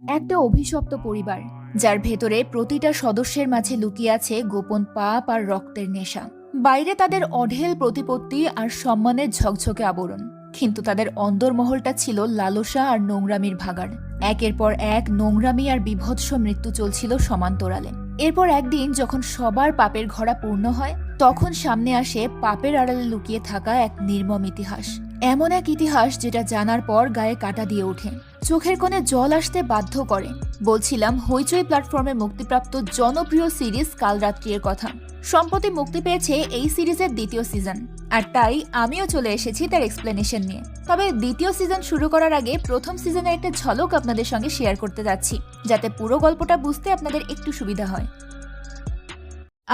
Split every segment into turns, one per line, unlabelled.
একটা অভিশপ্ত পরিবার যার ভেতরে প্রতিটা সদস্যের মাঝে লুকিয়ে আছে গোপন পাপ আর রক্তের নেশা। বাইরে তাদের অঢেল প্রতিপত্তি আর সম্মানের ঝকঝকে আবরণ, কিন্তু তাদের অন্দরমহলটা ছিল লালসা আর নোংরামির ভাগাড়। একের পর এক নোংরামি আর বীভৎস মৃত্যু চলছিল সমান্তরালে। এরপর একদিন যখন সবার পাপের ঘড়া পূর্ণ হয়, তখন সামনে আসে পাপের আড়ালে লুকিয়ে থাকা এক নির্মম ইতিহাস। এমন এক ইতিহাস যেটা জানার পর গায়ে কাঁটা দিয়ে ওঠে, চোখের কোণে জল আসতে বাধ্য করে। বলছিলাম হইচই প্ল্যাটফর্মে মুক্তিপ্রাপ্ত জনপ্রিয় সিরিজ কালরাত্রির কথা। সম্প্রতি মুক্তি পেয়েছে এই সিরিজের দ্বিতীয় সিজন, আর তাই আমিও চলে এসেছি তার এক্সপ্লেনেশন নিয়ে। তবে দ্বিতীয় সিজন শুরু করার আগে প্রথম সিজনের একটা ঝলক আপনাদের সঙ্গে শেয়ার করতে যাচ্ছি, যাতে পুরো গল্পটা বুঝতে আপনাদের একটু সুবিধা হয়।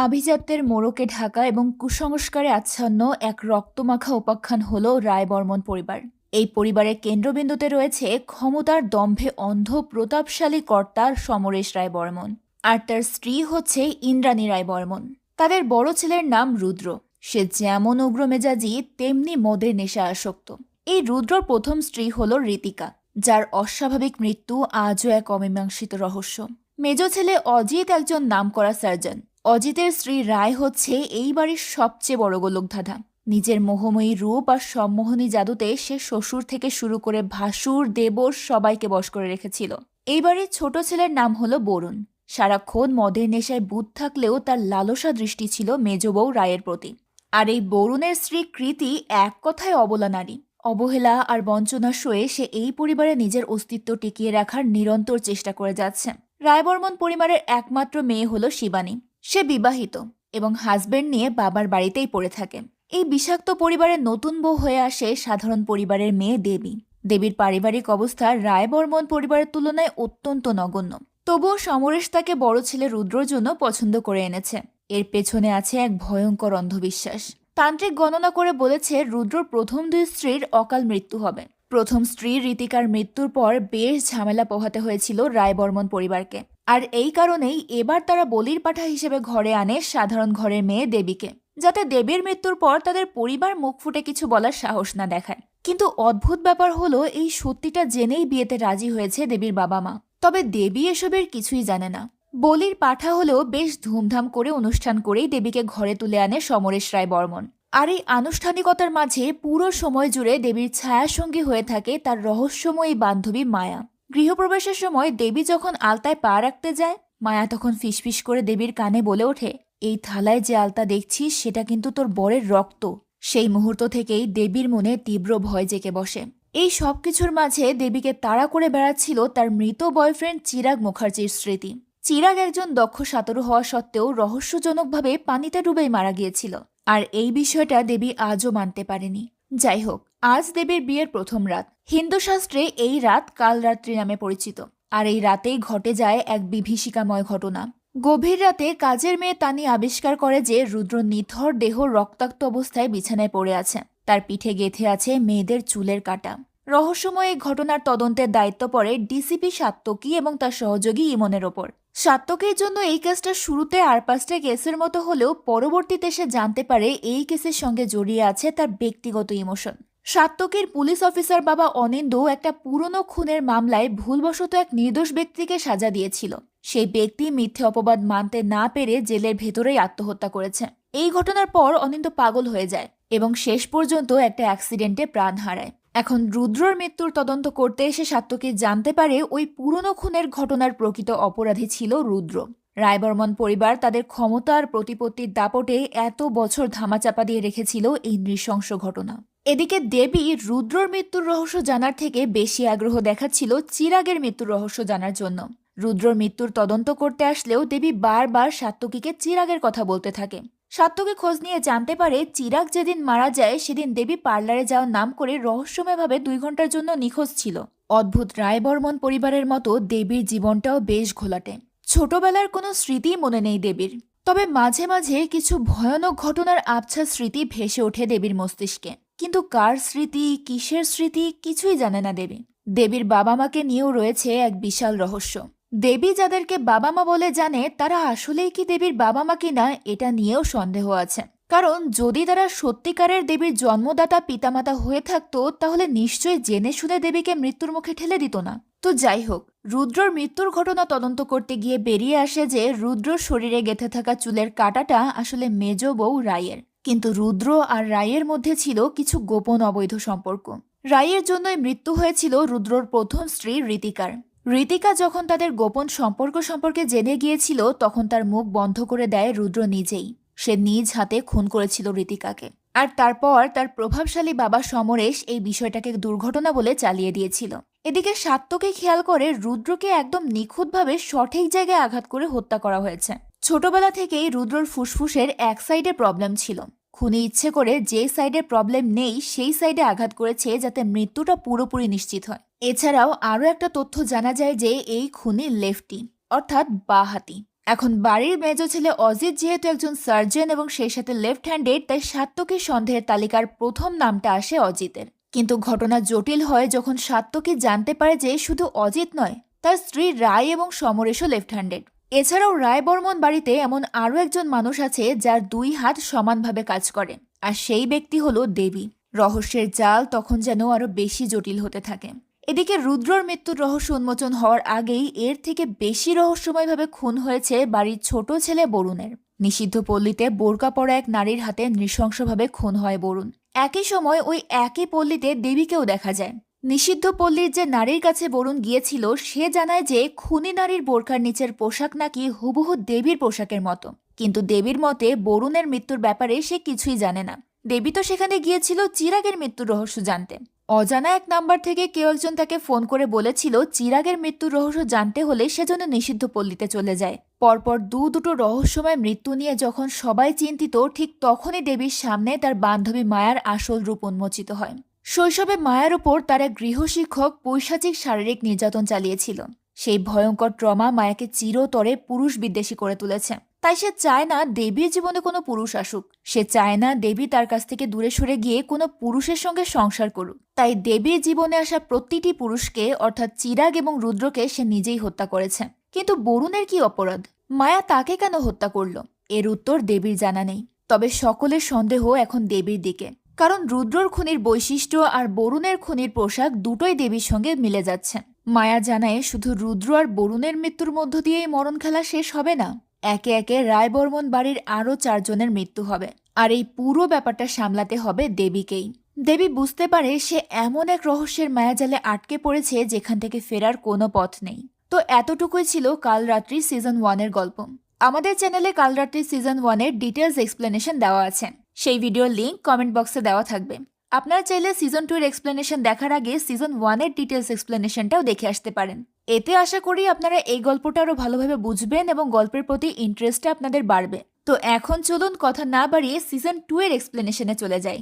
আভিজাত্যের মোড়কে ঢাকা এবং কুসংস্কারে আচ্ছন্ন এক রক্তমাখা উপাখ্যান হল রায়বর্মন পরিবার। এই পরিবারের কেন্দ্রবিন্দুতে রয়েছে ক্ষমতার দম্ভে অন্ধ প্রতাপশালী কর্তার সমরেশ রায়বর্মন, আর তার স্ত্রী হচ্ছে ইন্দ্রাণী রায়বর্মন। তাদের বড় ছেলের নাম রুদ্র। সে যেমন উগ্র মেজাজি তেমনি মদের নেশা আসক্ত। এই রুদ্রর প্রথম স্ত্রী হল ঋতিকা, যার অস্বাভাবিক মৃত্যু আজও এক অমীমাংসিত রহস্য। মেজ ছেলে অজিত একজন নামকরা সার্জন। অজিতের স্ত্রী রায় হচ্ছে এই বাড়ির সবচেয়ে বড় গোলকধাঁধা। নিজের মোহময়ী রূপ আর সম্মোহনী জাদুতে সে শ্বশুর থেকে শুরু করে ভাসুর দেবর সবাইকে বশ করে রেখেছিল। এই বাড়ির ছোট ছেলের নাম হলো বরুণ। সারাক্ষণ মদের নেশায় বুঁদ থাকলেও তার লালসা দৃষ্টি ছিল মেজ বউ রায়ের প্রতি। আর এই বরুণের স্ত্রী কৃতি এক কথায় অবলা নারী। অবহেলা আর বঞ্চনা সয়ে সে এই পরিবারে নিজের অস্তিত্ব টিকিয়ে রাখার নিরন্তর চেষ্টা করে যাচ্ছে। রায়বর্মন পরিবারের একমাত্র মেয়ে হলো শিবানী। সে বিবাহিত এবং হাজবেন্ড নিয়ে বাবার বাড়িতেই পড়ে থাকে। এই বিষাক্ত পরিবারের নতুন বউ হয়ে আসে সাধারণ পরিবারের মেয়ে দেবী। দেবীর পারিবারিক অবস্থা রায়বর্মন পরিবারের তুলনায় অত্যন্ত নগণ্য। তবুও সমরেশ তাকে বড় ছেলে রুদ্রর জন্য পছন্দ করে এনেছে। এর পেছনে আছে এক ভয়ঙ্কর অন্ধবিশ্বাস। তান্ত্রিক গণনা করে বলেছে রুদ্রর প্রথম দুই স্ত্রীর অকাল মৃত্যু হবে। প্রথম স্ত্রী ঋতিকার মৃত্যুর পর বেশ ঝামেলা পোহাতে হয়েছিল রায়বর্মন পরিবারকে, আর এই কারণেই এবার তারা বলির পাঠা হিসেবে ঘরে আনে সাধারণ ঘরের মেয়ে দেবীকে, যাতে দেবীর মৃত্যুর পর তাদের পরিবার মুখ ফুটে কিছু বলার সাহস না দেখায়। কিন্তু অদ্ভুত ব্যাপার হলো, এই সত্যিটা জেনেই বিয়েতে রাজি হয়েছে দেবীর বাবা মা। তবে দেবী এসবের কিছুই জানে না। বলির পাঠা হলেও বেশ ধুমধাম করে অনুষ্ঠান করেই দেবীকে ঘরে তুলে আনে সমরেশ রায়বর্মন। আর এই আনুষ্ঠানিকতার মাঝে পুরো সময় জুড়ে দেবীর ছায়াসঙ্গী হয়ে থাকে তার রহস্যময়ী বান্ধবী মায়া। গৃহপ্রবেশের সময় দেবী যখন আলতায় পা রাখতে যায়, মায়া তখন ফিসফিস করে দেবীর কানে বলে ওঠে, এই থালায় যে আলতা দেখছিস সেটা কিন্তু তোর বরের রক্ত। সেই মুহূর্ত থেকেই দেবীর মনে তীব্র ভয় জেঁকে বসে। এই সব কিছুর মাঝে দেবীকে তাড়া করে বেড়াচ্ছিল তার মৃত বয়ফ্রেন্ড চিরাগ মুখার্জির স্মৃতি। চিরাগ একজন দক্ষ সাঁতারু হওয়া সত্ত্বেও রহস্যজনকভাবে পানিতে ডুবেই মারা গিয়েছিল, আর এই বিষয়টা দেবী আজও মানতে পারেনি। যাই হোক, আজ দেবীর বিয়ের প্রথম রাত। হিন্দু শাস্ত্রে এই রাত কালরাত্রি নামে পরিচিত, আর এই রাতেই ঘটে যায় এক বিভীষিকাময় ঘটনা। গভীর রাতে কাজের মেয়ে তানি আবিষ্কার করে যে রুদ্র নিথর দেহ রক্তাক্ত অবস্থায় বিছানায় পড়ে আছে। তার পিঠে গেঁথে আছে মেয়েদের চুলের কাঁটা। রহস্যময় এই ঘটনার তদন্তের দায়িত্ব পড়ে ডিসিপি সাত্তকী এবং তার সহযোগী ইমনের ওপর। সাত্তকীর জন্য এই কেসটা শুরুতে আর পাঁচটা কেসের মতো হলেও পরবর্তীতে সে জানতে পারে এই কেসের সঙ্গে জড়িয়ে আছে তার ব্যক্তিগত ইমোশন। সাত্তকীর পুলিশ অফিসার বাবা অনিন্দু একটা পুরনো খুনের মামলায় ভুলবশত এক নির্দোষ ব্যক্তিকে সাজা দিয়েছিল। সেই ব্যক্তি মিথ্যে অপবাদ মানতে না পেরে জেলের ভেতরেই আত্মহত্যা করেছে। এই ঘটনার পর অনিন্দ পাগল হয়ে যায় এবং শেষ পর্যন্ত একটা অ্যাক্সিডেন্টে প্রাণ হারায়। এখন রুদ্রর মৃত্যুর তদন্ত করতে এসে সাত্তকী জানতে পারে ওই পুরনো খুনের ঘটনার প্রকৃত অপরাধী ছিল রুদ্র। রায়বর্মন পরিবার তাদের ক্ষমতা আর প্রতিপত্তির দাপটে এত বছর ধামাচাপা দিয়ে রেখেছিল এই নৃশংস ঘটনা। এদিকে দেবী রুদ্রর মৃত্যুর রহস্য জানার থেকে বেশি আগ্রহ দেখাচ্ছিল চিরাগের মৃত্যুর রহস্য জানার জন্য। রুদ্রর মৃত্যুর তদন্ত করতে আসলেও দেবী বারবার সাত্তকীকে চিরাগের কথা বলতে থাকে। সাত্তকী খোঁজ নিয়ে জানতে পারে চিরাগ যেদিন মারা যায় সেদিন দেবী পার্লারে যাওয়ার নাম করে রহস্যময়ভাবে 2 ঘন্টার জন্য নিখোঁজ ছিল। অদ্ভুত রায়বর্মন পরিবারের মতো দেবীর জীবনটাও বেশ ঘোলাটে। ছোটবেলার কোনো স্মৃতি মনে নেই দেবীর, তবে মাঝে মাঝে কিছু ভয়ানক ঘটনার আবছা স্মৃতি ভেসে ওঠে দেবীর মস্তিষ্কে। কিন্তু কার স্মৃতি, কিসের স্মৃতি, কিছুই জানে না দেবী। দেবীর বাবা মাকে নিয়েও রয়েছে এক বিশাল রহস্য। দেবী যাদেরকে বাবা মা বলে জানে তারা আসলেই কি দেবীর বাবা মা কিনা, এটা নিয়েও সন্দেহ আছে। কারণ যদি তারা সত্যিকারের দেবীর জন্মদাতা পিতামাতা হয়ে থাকতো তাহলে নিশ্চয়ই জেনে শুনে দেবীকে মৃত্যুর মুখে ঠেলে দিত না। তো যাই হোক, রুদ্রর মৃত্যুর ঘটনা তদন্ত করতে গিয়ে বেরিয়ে আসে যে রুদ্রর শরীরে গেঁথে থাকা চুলের কাঁটাটা আসলে মেজ বউ রায়ের। কিন্তু রুদ্র আর রায়ের মধ্যে ছিল কিছু গোপন অবৈধ সম্পর্ক। রায়ের জন্যই মৃত্যু হয়েছিল রুদ্রর প্রথম স্ত্রী ঋতিকার। ঋতিকা যখন তাদের গোপন সম্পর্ক সম্পর্কে জেনে গিয়েছিল তখন তার মুখ বন্ধ করে দেয় রুদ্র নিজেই। সে নিজ হাতে খুন করেছিল ঋতিকাকে। আর তারপর তার প্রভাবশালী বাবা সমরেশ এই বিষয়টাকে দুর্ঘটনা বলে চালিয়ে দিয়েছিল। এদিকে সাত্যকে খেয়াল করে রুদ্রকে একদম নিখুঁতভাবে সঠিক জায়গায় আঘাত করে হত্যা করা হয়েছে। ছোটবেলা থেকেই রুদ্রর ফুসফুসের এক সাইডে প্রবলেম ছিল। খুনি ইচ্ছে করে যে সাইডে প্রবলেম নেই সেই সাইডে আঘাত করেছে যাতে মৃত্যুটা পুরোপুরি নিশ্চিত হয়। এছাড়াও আরও একটা তথ্য জানা যায় যে এই খুনি লেফটি, অর্থাৎ বাঁ হাতি। এখন বাড়ির মেজ ছেলে অজিত যেহেতু একজন সার্জন এবং সেই সাথে লেফট হ্যান্ডেড, তাই সাত্যকী সন্দেহের তালিকার প্রথম নামটা আসে অজিতের। কিন্তু ঘটনা জটিল হয় যখন সাত্যকী জানতে পারে যে শুধু অজিত নয়, তার স্ত্রী রায় এবং সমরেশও লেফট হ্যান্ডেড। এছাড়াও রায় বর্মন বাড়িতে এমন আরও একজন মানুষ আছে যার দুই হাত সমানভাবে কাজ করে, আর সেই ব্যক্তি হলো দেবী। রহস্যের জাল তখন যেন আরো বেশি জটিল হতে থাকে। এদিকে রুদ্রর মৃত্যুর রহস্য উন্মোচন হওয়ার আগেই এর থেকে বেশি রহস্যময়ভাবে খুন হয়েছে বাড়ির ছোট ছেলে বরুণের। নিষিদ্ধ পল্লীতে বোরকা পরা এক নারীর হাতে নৃশংসভাবে খুন হয় বরুণ। একই সময় ওই একই পল্লীতে দেবীকেও দেখা যায়। নিষিদ্ধ পল্লীর যে নারীর কাছে বরুণ গিয়েছিল সে জানায় যে খুনি নারীর বোরকার নিচের পোশাক নাকি হুবহু দেবীর পোশাকের মতো। কিন্তু দেবীর মতে বরুণের মৃত্যুর ব্যাপারে সে কিছুই জানে না। দেবী তো সেখানে গিয়েছিল চিরাগের মৃত্যুর রহস্য জানতে। অজানা এক নাম্বার থেকে কেউ একজন তাকে ফোন করে বলেছিল চিরাগের মৃত্যুর রহস্য জানতে হলে সেজন্য নিষিদ্ধ পল্লীতে চলে যায়। পরপর দুটো রহস্যময় মৃত্যু নিয়ে যখন সবাই চিন্তিত, ঠিক তখনই দেবীর সামনে তার বান্ধবী মায়ার আসল রূপ উন্মোচিত হয়। শৈশবে মায়ার উপর তার এক গৃহশিক্ষক পৈশাচিক শারীরিক নির্যাতন চালিয়েছিল। সেই ভয়ঙ্কর ট্রমা মায়াকে চিরতরে পুরুষ বিদ্বেষী করে তুলেছে। তাই সে চায় না দেবীর জীবনে কোনো পুরুষ আসুক। সে চায় না দেবী তার কাছ থেকে দূরে সরে গিয়ে কোনো পুরুষের সঙ্গে সংসার করুক। তাই দেবীর জীবনে আসা প্রতিটি পুরুষকে, অর্থাৎ চিরাগ এবং রুদ্রকে সে নিজেই হত্যা করেছে। কিন্তু বরুণের কি অপরাধ? মায়া তাকে কেন হত্যা করল? এর উত্তর দেবীর জানা নেই। তবে সকলের সন্দেহ এখন দেবীর দিকে, কারণ রুদ্রর খুনির বৈশিষ্ট্য আর বরুণের খুনির পোশাক দুটোই দেবীর সঙ্গে মিলে যাচ্ছে। মায়া জানায় শুধু রুদ্র আর বরুণের মৃত্যুর মধ্য দিয়েই মরণ খেলা শেষ হবে না, একে একে রায়বর্মন বাড়ির আরও 4 জনের মৃত্যু হবে। আর এই পুরো ব্যাপারটা সামলাতে হবে দেবীকেই। দেবী বুঝতে পারে সে এমন এক রহস্যের মায়াজালে আটকে পড়েছে যেখান থেকে ফেরার কোনো পথ নেই। তো এতটুকুই ছিল কাল রাত্রি সিজন 1 এর গল্প। আমাদের চ্যানেলে কাল রাত্রি সিজন 1 এর ডিটেলস এক্সপ্লেনেশন দেওয়া আছে। সেই ভিডিওর লিঙ্ক কমেন্ট বক্সে দেওয়া থাকবে। আপনারা চাইলে সিজন 2 এর এক্সপ্লেনেশন দেখার আগে সিজন 1 এর ডিটেলস এক্সপ্লেনেশনটাও দেখে আসতে পারেন। এতে আশা করি আপনারা এই গল্পটা আরো ভালোভাবে বুঝবেন এবং গল্পের প্রতি ইন্টারেস্টটা আপনাদের বাড়বে। তো এখন চলুন কথা না বাড়িয়ে সিজন 2 এর এক্সপ্লেনেশনে চলে যাই।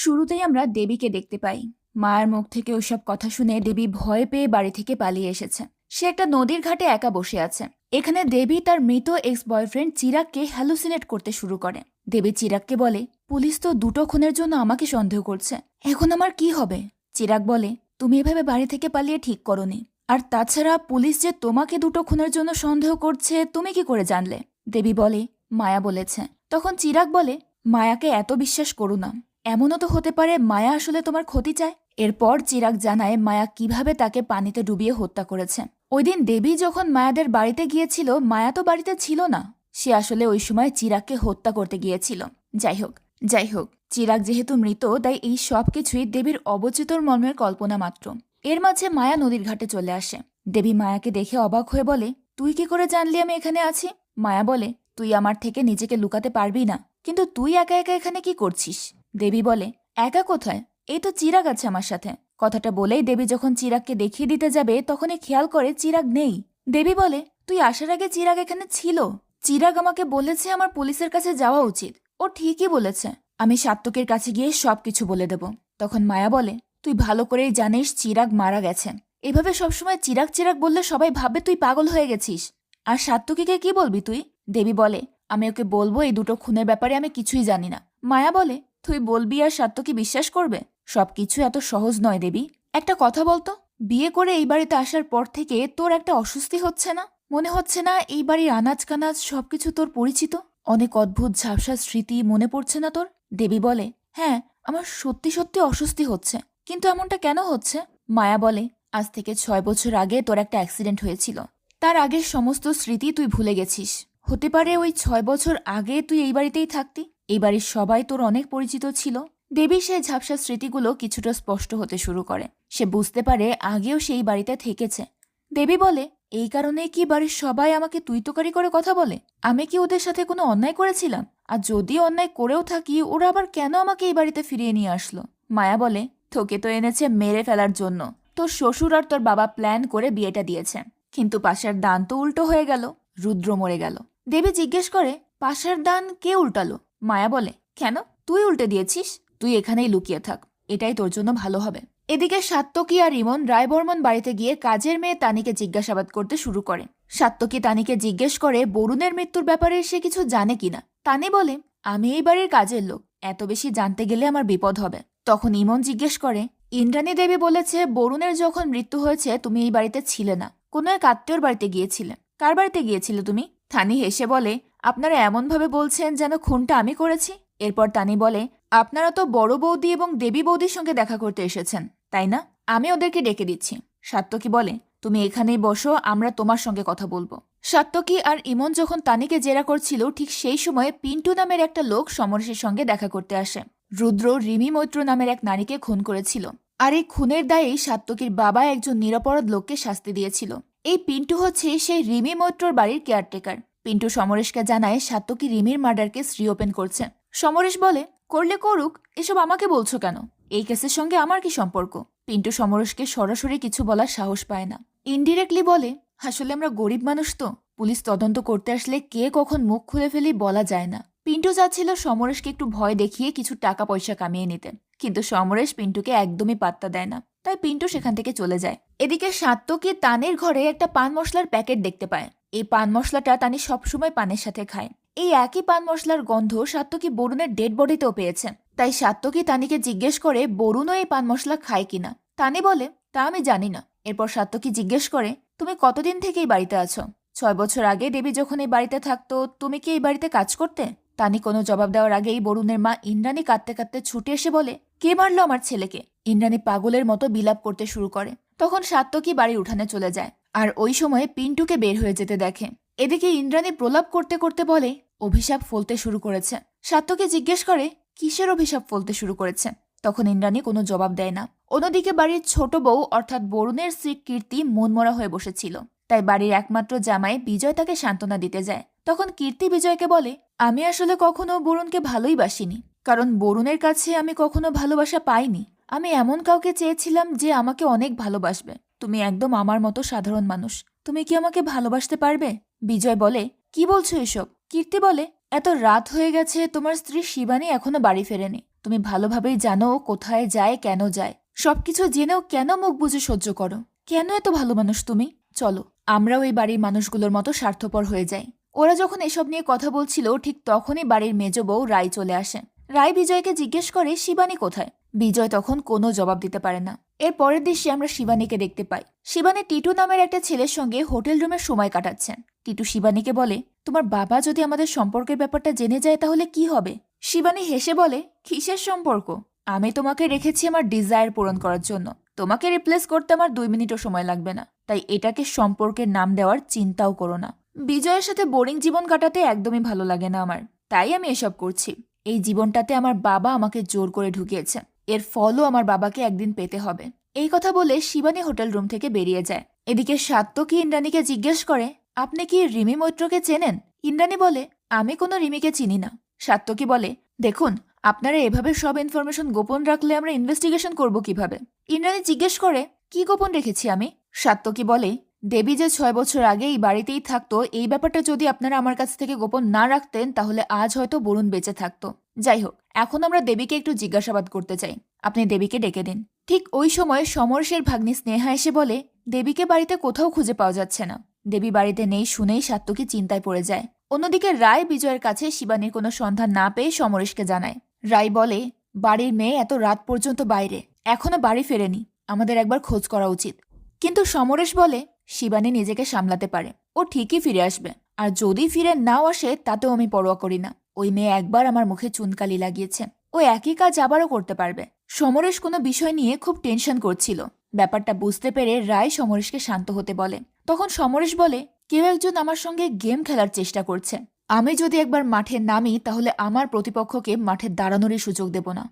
শুরুতেই আমরা দেবীকে দেখতে পাই। মায়ের মুখ থেকে ওইসব কথা শুনে দেবী ভয় পেয়ে বাড়ি থেকে পালিয়ে এসেছে। সে একটা নদীর ঘাটে একা বসে আছে। এখানে দেবী তার মৃত এক্স বয়ফ্রেন্ড চিরাগকে হ্যালুসিনেট করতে শুরু করে। দেবী চিরাগকে বলে, পুলিশ তো 2টো খুনের জন্য আমাকে সন্দেহ করছে, এখন আমার কি হবে? চিরাগ বলে, তুমি এভাবে বাড়ি থেকে পালিয়ে ঠিক করোনি। আর তাছাড়া পুলিশ যে তোমাকে 2টো খুনের জন্য সন্দেহ করছে তুমি কি করে জানলে? দেবী বলে, মায়া বলেছে। তখন চিরাগ বলে, মায়াকে এত বিশ্বাস করো না, এমনও তো হতে পারে মায়া আসলে তোমার ক্ষতি চায়। এরপর চিরাগ জানায় মায়া কিভাবে তাকে পানিতে ডুবিয়ে হত্যা করেছে। ওই দিন দেবী যখন মায়াদের বাড়িতে গিয়েছিল মায়া তো বাড়িতে ছিল না। সে আসলে ওই সময় চিরাগকে হত্যা করতে গিয়েছিল। যাই হোক চিরাগ যেহেতু মৃত তাই এই সব কিছুই দেবীর অবচেতন মর্মের কল্পনা মাত্র। এর মাঝে মায়া নদীর ঘাটে চলে আসে। দেবী মায়াকে দেখে অবাক হয়ে বলে, তুই কি করে জানলি আমি এখানে আছি? মায়া বলে, তুই আমার থেকে নিজেকে লুকাতে পারবি না, কিন্তু তুই একা একা এখানে কি করছিস? দেবী বলে, একা কোথায়, এই তো চিরাগ আছে আমার সাথে। কথাটা বলেই দেবী যখন চিরাগকে দেখিয়ে দিতে যাবে তখনই খেয়াল করে চিরাগ নেই। দেবী বলে, তুই আসার আগে চিরাগ এখানে ছিল। চিরাগ আমাকে বলেছে আমার পুলিশের কাছে যাওয়া উচিত। ও ঠিকই বলেছে, আমি সাত্যকের কাছে গিয়ে সবকিছু বলে দেব। তখন মায়া বলে, তুই ভালো করেই জানিস চিরাগ মারা গেছে। এভাবে সবসময় চিরাগ চিরাগ বললে সবাই ভাববে তুই পাগল হয়ে গেছিস। আর সাত্যকীকে কি বলবি তুই? দেবী বলে, আমি ওকে বলবো এই 2টো খুনের ব্যাপারে আমি কিছুই জানি না। মায়া বলে, তুই বলবি আর সাত্যকী বিশ্বাস করবে? সবকিছু এত সহজ নয় দেবী। একটা কথা বলতো, বিয়ে করে এই বাড়িতে আসার পর থেকে তোর একটা অস্বস্তি হচ্ছে না? মনে হচ্ছে না এই বাড়ির আনাজ কানাজ সবকিছু তোর পরিচিত? অনেক অদ্ভুত ঝাপসা স্মৃতি মনে পড়ছে না তোর? দেবী বলে, হ্যাঁ আমার সত্যি সত্যি অস্বস্তি হচ্ছে, কিন্তু এমনটা কেন হচ্ছে? মায়া বলে, আজ থেকে 6 বছর আগে তোর একটা অ্যাক্সিডেন্ট হয়েছিল। তার আগের সমস্ত স্মৃতি তুই ভুলে গেছিস। হতে পারে ওই 6 বছর আগে তুই এই বাড়িতেই থাকতি। এই বাড়ির সবাই তোর অনেক পরিচিত ছিল। দেবী সেই ঝাপসা স্মৃতিগুলো কিছুটা স্পষ্ট হতে শুরু করে। সে বুঝতে পারে আগেও সেই বাড়িতে থেকেছে। দেবী বলে, এই কারণে কি বাড়ির সবাই আমাকে তুই তোকারি করে কথা বলে? আমি কি ওদের সাথে কোনো অন্যায় করেছিলাম? আর যদি অন্যায় করেও থাকি, ওরা আবার কেন আমাকে এই বাড়িতে ফিরিয়ে নিয়ে আসলো? মায়া বলে, তোকে তো এনেছে মেরে ফেলার জন্য। তোর শ্বশুর আর তোর বাবা প্ল্যান করে বিয়েটা দিয়েছে, কিন্তু পাশের দান তো উল্টো হয়ে গেল, রুদ্র মরে গেল। দেবী জিজ্ঞেস করে, পাশের দান কে উল্টালো? মায়া বলে, কেন, তুই উল্টে দিয়েছিস? তুই এখানেই লুকিয়ে থাক, এটাই তোর জন্য ভালো হবে। এদিকে সাত্তকী আর ইমন রায়বর্মন বাড়িতে গিয়ে কাজের মেয়ে তানিকে জিজ্ঞাসাবাদ করতে শুরু করে। সাত্তকী তানিকে জিজ্ঞেস করে বরুণের মৃত্যুর ব্যাপারে সে কিছু জানে কিনা। তানি বলে, আমি এই বাড়ির কাজের লোক, এত বেশি জানতে গেলে আমার বিপদ হবে। তখন ইমন জিজ্ঞেস করে, ইন্দ্রাণী দেবী বলেছে বরুণের যখন মৃত্যু হয়েছে তুমি এই বাড়িতে ছিলে না, কোনো এক আত্মীয়র বাড়িতে গিয়েছিলে। কার বাড়িতে গিয়েছিলে তুমি? তানি হেসে বলে, আপনারা এমনভাবে বলছেন যেন খুনটা আমি করেছি। এরপর তানি বলে, আপনারা তো বড় বৌদি এবং দেবী বৌদির সঙ্গে দেখা করতে এসেছেন, তাই না? আমি ওদেরকে ডেকে দিচ্ছি। সাত্তকী বলে, তুমি এখানেই বসো, আমরা তোমার সঙ্গে কথা বলবো। সাত্তকী আর ইমন যখন তানিকে জেরা করছিল, ঠিক সেই সময়ে পিন্টু নামের একটা লোক সমরেশের সঙ্গে দেখা করতে আসে। রুদ্র রিমি মৈত্র নামের এক নারীকে খুন করেছিল, আর এই খুনের দায়েই সাত্তকীর বাবা একজন নিরপরাধ লোককে শাস্তি দিয়েছিল। এই পিন্টু হচ্ছে সেই রিমি মৈত্রর বাড়ির কেয়ারটেকার। পিন্টু সমরেশকে জানায় সাত্তকী রিমির মার্ডার কেস রিওপেন করছে। সমরেশ বলে, করলে করুক, এসব আমাকে বলছো কেন? এই কেসের সঙ্গে আমার কি সম্পর্ক? পিন্টু সমরেশকে সরাসরি কিছু বলার সাহস পায় না, ইনডিরেক্টলি বলে, আসলে আমরা গরিব মানুষ তো, পুলিশ তদন্ত করতে আসলে কে কখন মুখ খুলে ফেলি বলা যায় না। পিন্টু চাচ্ছিল সমরেশকে একটু ভয় দেখিয়ে কিছু টাকা পয়সা কামিয়ে নিতে, কিন্তু সমরেশ পিন্টুকে একদমই পাত্তা দেয় না, তাই পিন্টু সেখান থেকে চলে যায়। এদিকে সাত্তকী তানের ঘরে একটা পান মশলার প্যাকেট দেখতে পায়। এই পান মশলাটা তানি সবসময় পানের সাথে খায়। এই একই পান মশলার গন্ধ সাত্তকী বরুণের ডেড বডিতেও পেয়েছে। তাই সাত্তকী তানিকে জিজ্ঞেস করে বরুণও এই পান মশলা খায় কিনা। তানি বলে, তা আমি জানি না। এরপর সাত্তকী জিজ্ঞেস করে, তুমি কতদিন থেকে এই বাড়িতে আছো? 6 বছর আগে দেবী যখন এই বাড়িতে থাকতো তুমি কি এই বাড়িতে কাজ করতে? তানি কোনো জবাব দেওয়ার আগেই বরুণের মা ইন্দ্রাণী কাঁদতে কাঁদতে ছুটে এসে বলে, কে মারলো আমার ছেলেকে? ইন্দ্রাণী পাগলের মতো বিলাপ করতে শুরু করে। তখন সাত্তকী বাড়ির উঠানে চলে যায়, আর ওই সময়ে পিন্টুকে বের হয়ে যেতে দেখে। এদিকে ইন্দ্রাণী প্রলাপ করতে করতে বলে, অভিশাপ ফলতে শুরু করেছে। সাত্তকী জিজ্ঞেস করে, কিসের অভিশাপ ফলতে শুরু করেছে? তখন ইন্দ্রাণী কোনো জবাব দেয় না। অন্যদিকে বাড়ির ছোট বউ অর্থাৎ বরুণের স্ত্রী কীর্তি মনমরা হয়ে বসেছিল, তাই বাড়ির একমাত্র জামাই বিজয় তাকে সান্ত্বনা দিতে যায়। তখন কীর্তি বিজয়কে বলে, আমি আসলে কখনো বরুণকে ভালোই বাসিনি, কারণ বরুণের কাছে আমি কখনো ভালোবাসা পাইনি। আমি এমন কাউকে চেয়েছিলাম যে আমাকে অনেক ভালোবাসবে। তুমি একদম আমার মতো সাধারণ মানুষ, তুমি কি আমাকে ভালোবাসতে পারবে? বিজয় বলে, কি বলছো এসব? কীর্তি বলে, এত রাত হয়ে গেছে, তোমার স্ত্রী শিবানী এখনো বাড়ি ফেরেনি। তুমি ভালোভাবেই জানো কোথায় যায়, কেন যায়। সবকিছু জেনেও কেন মুখ বুঝে সহ্য করো? কেন এত ভালো মানুষ তুমি? চলো আমরাও এই বাড়ির মানুষগুলোর মতো স্বার্থপর হয়ে যাই। ওরা যখন এসব নিয়ে কথা বলছিল, ঠিক তখনই বাড়ির মেজ বউ রায় চলে আসে। রায় বিজয়কে জিজ্ঞেস করে, শিবানী কোথায়? বিজয় তখন কোনো জবাব দিতে পারে না। এর পরের দৃশ্যে আমরা শিবানীকে দেখতে পাই। শিবানী টিটু নামের একটা ছেলের সঙ্গে হোটেল রুমে সময় কাটাচ্ছেন। টিটু শিবানীকে বলে, তোমার বাবা যদি আমাদের সম্পর্কের ব্যাপারটা জেনে যায় তাহলে কি হবে? শিবানী হেসে বলে, কিসের সম্পর্ক? আমি তোমাকে রেখেছি আমার ডিজায়ার পূরণ করার জন্য। তোমাকে রিপ্লেস করতে আমার 2 মিনিটও সময় লাগবে না, তাই এটাকে সম্পর্কের নাম দেওয়ার চিন্তাও করো না। বিজয়ের সাথে বোরিং জীবন কাটাতে একদমই ভালো লাগে না আমার, তাই আমি এসব করছি। এই জীবনটাতে আমার বাবা আমাকে জোর করে ঢুকিয়েছে, এর ফলও আমার বাবাকে একদিন পেতে হবে। এই কথা বলে শিবানী হোটেল রুম থেকে বেরিয়ে যায়। এদিকে সাত্তকী ইন্দ্রাণীকে জিজ্ঞেস করে, আপনি কি রিমি মৈত্রকে চেনেন? ইন্দ্রাণী বলে, আমি কোনো রিমিকে চিনি না। সাত্তকী বলে, দেখুন, আপনারা এভাবে সব ইনফরমেশন গোপন রাখলে আমরা ইনভেস্টিগেশন করব কিভাবে? ইন্দ্রাণী জিজ্ঞেস করে, কি গোপন রেখেছি আমি? সাত্তকী বলে, দেবী যে 6 বছর আগে এই বাড়িতেই থাকতো, এই ব্যাপারটা যদি আপনারা আমার কাছ থেকে গোপন না রাখতেন তাহলে আজ হয়তো বরুণ বেঁচে থাকতো। যাই হোক, এখন আমরা দেবীকে একটু জিজ্ঞাসাবাদ করতে চাই, আপনি দেবীকে ডেকে দিন। ঠিক ওই সময় সমরেশের ভাগ্নি স্নেহা এসে বলে, দেবীকে বাড়িতে কোথাও খুঁজে পাওয়া যাচ্ছে না। দেবী বাড়িতে নেই শুনেই সাত্তকী চিন্তায় পড়ে যায়। অন্যদিকে রায় বিজয়ের কাছে শিবানীর কোনো সন্ধান না পেয়ে সমরেশকে জানায়। রায় বলে, বাড়ির মেয়ে এত রাত পর্যন্ত বাইরে, এখনো বাড়ি ফেরেনি, আমাদের একবার খোঁজ করা উচিত। কিন্তু সমরেশ বলে, শিবানী নিজেকে সামলাতে পারে, ও ঠিকই ফিরে আসবে, আর যদি ফিরে নাও আসে তাতেও আমি পরোয়া করি না। ওই মেয়ে একবার আমার মুখে চুনকালি লাগিয়েছে, ও একই কাজ আবারও করতে পারবে। সমরেশ কোনো বিষয় নিয়ে খুব টেনশন করছিল। ব্যাপারটা বুঝতে পেরে রায় সমরেশকে শান্ত হতে বলে। তখন সমরেশ বলে, কেউ একজন আমার সঙ্গে গেম খেলার চেষ্টা করছে। আমি যদি একবার মাঠে নামি তাহলে আমার প্রতিপক্ষকে মাঠে দাঁড়ানোরই সুযোগ দেব না।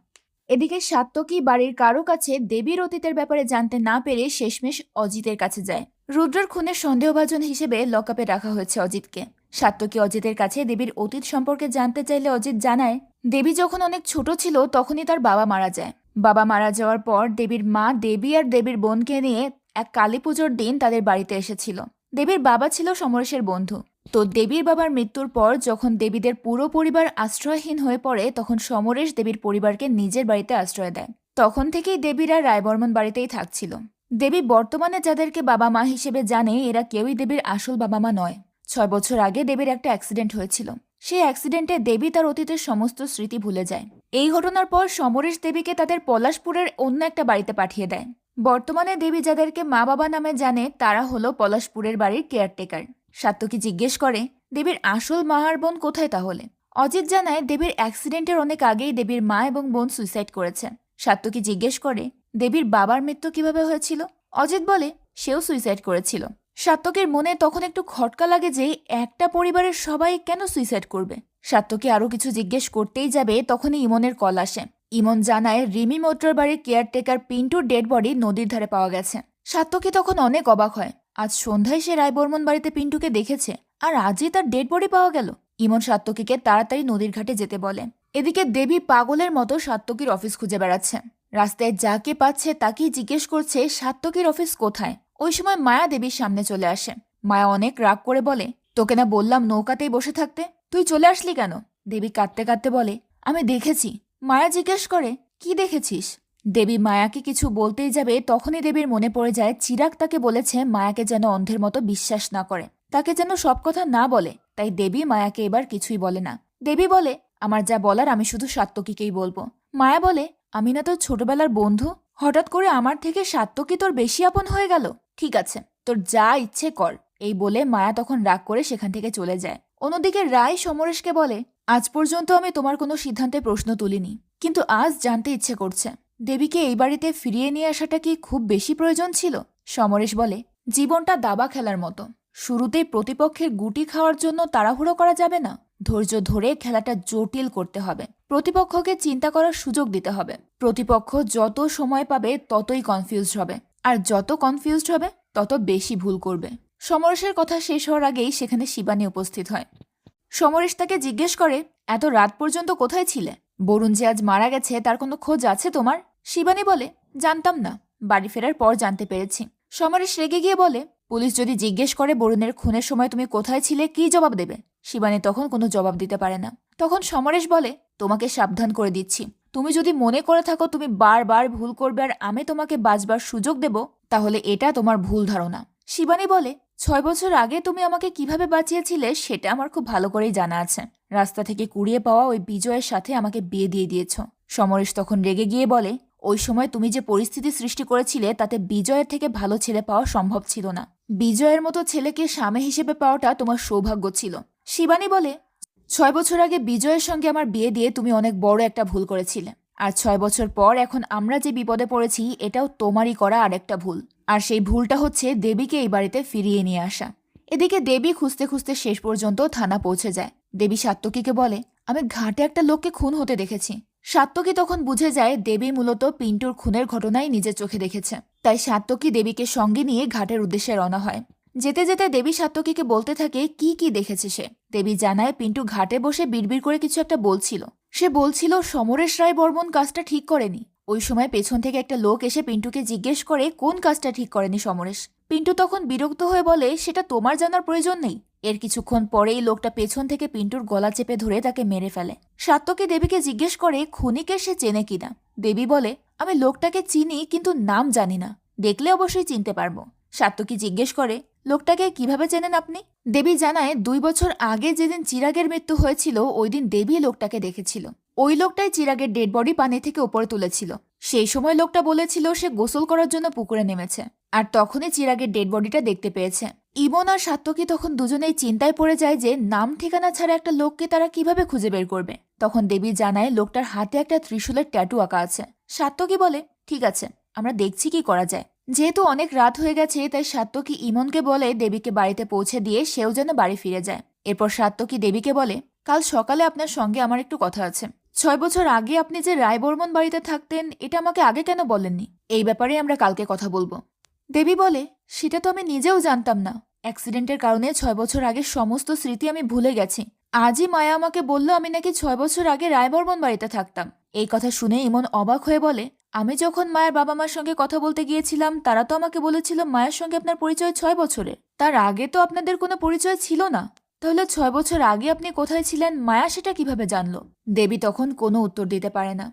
এদিকে সাত্তকী বাড়ির কারো কাছে দেবীর অতীতের ব্যাপারে জানতে না পেরে শেষমেশ অজিতের কাছে যায়। রুদ্রের খুনের সন্দেহভাজন হিসেবে লকআপে রাখা হয়েছে অজিতকে। সাত্তকী অজিতের কাছে দেবীর অতীত সম্পর্কে জানতে চাইলে অজিত জানায়, দেবী যখন অনেক ছোট ছিল তখনই তার বাবা মারা যায়। বাবা মারা যাওয়ার পর দেবীর মা দেবী আর দেবীর বোনকে নিয়ে এক কালী পুজোর দিন তাদের বাড়িতে এসেছিল। দেবীর বাবা ছিল সমরেশের বন্ধু। তো দেবীর বাবার মৃত্যুর পর যখন দেবীদের পুরো পরিবার আশ্রয়হীন হয়ে পড়ে তখন সমরেশ দেবীর পরিবারকে নিজের বাড়িতে আশ্রয় দেয়। তখন থেকেই দেবীরা রায়বর্মন বাড়িতেই থাকছিল। দেবী বর্তমানে যাদেরকে বাবা মা হিসেবে জানে এরা কেউই দেবীর আসল বাবা মা নয়। 6 বছর আগে দেবীর একটা অ্যাক্সিডেন্ট হয়েছিল। সেই অ্যাক্সিডেন্টে দেবী তার অতীতের সমস্ত স্মৃতি ভুলে যায়। এই ঘটনার পর সমরেশ দেবীকে তাদের পলাশপুরের অন্য একটা বাড়িতে পাঠিয়ে দেয়। বর্তমানে দেবী যাদেরকে মা বাবা নামে জানে তারা হলো পলাশপুরের বাড়ির কেয়ারটেকার। সাত্তকী জিজ্ঞেস করে, দেবীর আসল মা আর বোন কোথায় তাহলে? অজিত জানায়, দেবীর অ্যাক্সিডেন্টের অনেক আগেই দেবীর মা এবং বোন সুইসাইড করেছে। সাত্তকী জিজ্ঞেস করে, দেবীর বাবার মৃত্যু কিভাবে হয়েছিল? অজিত বলে, সেও সুইসাইড করেছিল। সাত্তকীর মনে তখন একটু খটকা লাগে যে একটা পরিবারের সবাই কেন সুইসাইড করবে। সাত্তকী আরো কিছু জিজ্ঞেস করতেই যাবে তখনই ইমনের কল আসে। ইমন জানায়, রিমি মৈত্রর বাড়ির কেয়ারটেকার পিন্টুর ডেড বডি নদীর ধারে পাওয়া গেছে। সাত্তকী তখন অনেক অবাক হয়। আজ সন্ধ্যায় সে রায়বর্মন বাড়িতে পিন্টুকে দেখেছে, আর আজই তার ডেড বডি পাওয়া গেল। ইমন সাত্তকীকে তাড়াতাড়ি নদীর ঘাটে যেতে বলে। এদিকে দেবী পাগলের মতো সাত্তকীর অফিস খুঁজে বেড়াচ্ছে। রাস্তায় যাকে পাচ্ছে তাকেই জিজ্ঞেস করছে সাত্তকীর অফিস কোথায়। ওই সময় মায়া দেবীর সামনে চলে আসে। মায়া অনেক রাগ করে বলে, তোকে না বললাম নৌকাতেই বসে থাকতে, তুই চলে আসলি কেন? দেবী কাঁদতে কাঁদতে বলে, আমি দেখেছি। মায়া জিজ্ঞেস করে, কি দেখেছিস? দেবী মায়াকে কিছু বলতেই যাবে তখনই দেবীর মনে পড়ে যায় চিরাগ তাকে বলেছে মায়াকে যেন অন্ধের মতো বিশ্বাস না করে, তাকে যেন সব কথা না বলে। তাই দেবী মায়াকে এবার কিছুই বলে না। দেবী বলে, আমার যা বলার আমি শুধু সাত্তকীকেই বলবো। মায়া বলে, আমি না তোর ছোটবেলার বন্ধু, হঠাৎ করে আমার থেকে সাত্তকী তোর বেশি আপন হয়ে গেল? ঠিক আছে, তোর যা ইচ্ছে কর। এই বলে মায়া তখন রাগ করে সেখান থেকে চলে যায়। অন্যদিকে রায় সমরেশকে বলে, আজ পর্যন্ত আমি তোমার কোনো সিদ্ধান্তে প্রশ্ন তুলিনি, কিন্তু আজ জানতে ইচ্ছে করছে দেবীকে এই বাড়িতে ফিরিয়ে নিয়ে আসাটা কি খুব বেশি প্রয়োজন ছিল? সমরেশ বলে, জীবনটা দাবা খেলার মতো, শুরুতেই প্রতিপক্ষের গুটি খাওয়ার জন্য তাড়াহুড়ো করা যাবে না। ধৈর্য ধরে খেলাটা জটিল করতে হবে। প্রতিপক্ষকে চিন্তা করার সুযোগ দিতে হবে। প্রতিপক্ষ যত সময় পাবে ততই কনফিউজড হবে, আর যত কনফিউজড হবে তত বেশি ভুল করবে। সমরেশের কথা শেষ হওয়ার আগেই সেখানে শিবানী উপস্থিত হয়। সমরেশ তাকে জিজ্ঞেস করে, এত রাত পর্যন্ত কোথায় ছিলে? বরুণ যে আজ মারা গেছে তার কোনো খোঁজ আছে তোমার? শিবানী বলে, জানতাম না, বাড়ি ফেরার পর জানতে পেরেছি। সমরেশ রেগে গিয়ে বলে, পুলিশ যদি জিজ্ঞেস করে বরুণের খুনের সময় তুমি কোথায় ছিলে, কি জবাব দেবে? শিবানী তখন কোনো জবাব দিতে পারে না। তখন সমরেশ বলে, তোমাকে সাবধান করে দিচ্ছি, তুমি যদি মনে করে থাকো তুমি বারবার ভুল করবে আর আমি তোমাকে বাঁচবার সুযোগ দেব, তাহলে এটা তোমার ভুল ধারণা। শিবানী বলে, 6 বছর আগে তুমি আমাকে কিভাবে বাঁচিয়েছিলে সেটা আমার খুব ভালো করেই জানা আছে। রাস্তা থেকে কুড়িয়ে পাওয়া ওই বিজয়ের সাথে আমাকে বিয়ে দিয়ে দিয়েছ। সমরেশ তখন রেগে গিয়ে বলে, ওই সময় তুমি যে পরিস্থিতি সৃষ্টি করেছিলে তাতে বিজয়ের থেকে ভালো ছেলে পাওয়া সম্ভব ছিল না। বিজয়ের মতো ছেলেকে স্বামী হিসেবে পাওয়াটা তোমার সৌভাগ্য ছিল। শিবানী বলে, 6 বছর আগে বিজয়ের সঙ্গে আমার বিয়ে দিয়ে তুমি অনেক বড় একটা ভুল করেছিলে, আর 6 বছর পর এখন আমরা যে বিপদে পড়েছি এটাও তোমারই করা আরেকটা ভুল। আর সেই ভুলটা হচ্ছে দেবীকে এই বাড়িতে ফিরিয়ে নিয়ে আসা। এদিকে দেবী খুঁজতে খুঁজতে শেষ পর্যন্ত থানা পৌঁছে যায়। দেবী সাত্তকীকে বলে, আমি ঘাটে একটা লোককে খুন হতে দেখেছি। সাত্তকী তখন বুঝে যায় দেবী মূলত পিন্টুর খুনের ঘটনাই নিজের চোখে দেখেছে। তাই সাত্তকী দেবীকে সঙ্গে নিয়ে ঘাটের উদ্দেশ্যে রওনা হয়। যেতে যেতে দেবী সাত্তকীকে বলতে থাকে কি কি দেখেছে সে। দেবী জানায়, পিন্টু ঘাটে বসে বিড়বিড় করে কিছু একটা বলছিল। সে বলছিল সমরেশ রায় বর্মন কাজটা ঠিক করেনি। ওই সময় পেছন থেকে একটা লোক এসে পিন্টুকে জিজ্ঞেস করে কোন কাজটা ঠিক করেনি সমরেশ। পিন্টু তখন বিরক্ত হয়ে বলে, সেটা তোমার জানার প্রয়োজন নেই। এর কিছুক্ষণ পরেই লোকটা পেছন থেকে পিন্টুর গলা চেপে ধরে তাকে মেরে ফেলে। সাত্তকী দেবীকে জিজ্ঞেস করে খুনিকে সে চেনে কিনা। দেবী বলে, আমি লোকটাকে চিনি কিন্তু নাম জানি না, দেখলে অবশ্যই চিনতে পারবো। সাত্তকী জিজ্ঞেস করে, লোকটাকে কিভাবে চেনেন আপনি? দেবী জানায়, 2 বছর আগে যেদিন চিরাগের মৃত্যু হয়েছিল ওই দিন দেবী লোকটাকে দেখেছিল। ওই লোকটাই চিরাগের ডেড বডি পানি থেকে উপরে তুলেছিল। সেই সময় লোকটা বলেছিল সে গোসল করার জন্য পুকুরে নেমেছে, আর তখনই চিরাগের ডেড বডিটা দেখতে পেয়েছে। ইমন আর সাত্তকী তখন দুজনেই চিন্তায় পড়ে যায় যে নাম ঠিকানা ছাড়া একটা লোককে তারা কিভাবে খুঁজে বের করবে। তখন দেবী জানায় লোকটার হাতে একটা ত্রিশূলের ট্যাটু আঁকা আছে। সাত্তকী বলে, ঠিক আছে, আমরা দেখছি কি করা যায়। যেহেতু অনেক রাত হয়ে গেছে তাই সাত্তকী ইমনকে বলে দেবীকে বাড়িতে পৌঁছে দিয়ে সেও যেন বাড়ি ফিরে যায়। এরপর সাত্তকী দেবীকে বলে, কাল সকালে আপনার সঙ্গে আমার একটু কথা আছে। 6 বছর আগে আপনি যে রায়বর্মন বাড়িতে থাকতেন এটা আমাকে আগে কেন বলেননি? এই ব্যাপারে আমরা কালকে কথা বলবো। দেবী বলে, সেটা তো আমি নিজেও জানতাম না। অ্যাক্সিডেন্টের কারণে 6 বছর আগের সমস্ত স্মৃতি আমি ভুলে গেছি। আজই মায়া আমাকে বলল আমি নাকি 6 বছর আগে রায়বর্মন বাড়িতে থাকতাম। এই কথা শুনে ইমন অবাক হয়ে বলে, আমি যখন মায়ের বাবা মার সঙ্গে কথা বলতে গিয়েছিলাম তারা তো আমাকে বলেছিল মায়ের সঙ্গে আপনার পরিচয় 6 বছরের। তার আগে তো আপনাদের কোনো পরিচয় ছিল না। তাহলে 6 বছর আগে আপনি কোথায় ছিলেন মায়া সেটা কিভাবে জানলো? দেবী তখন কোনো উত্তর দিতে পারে না।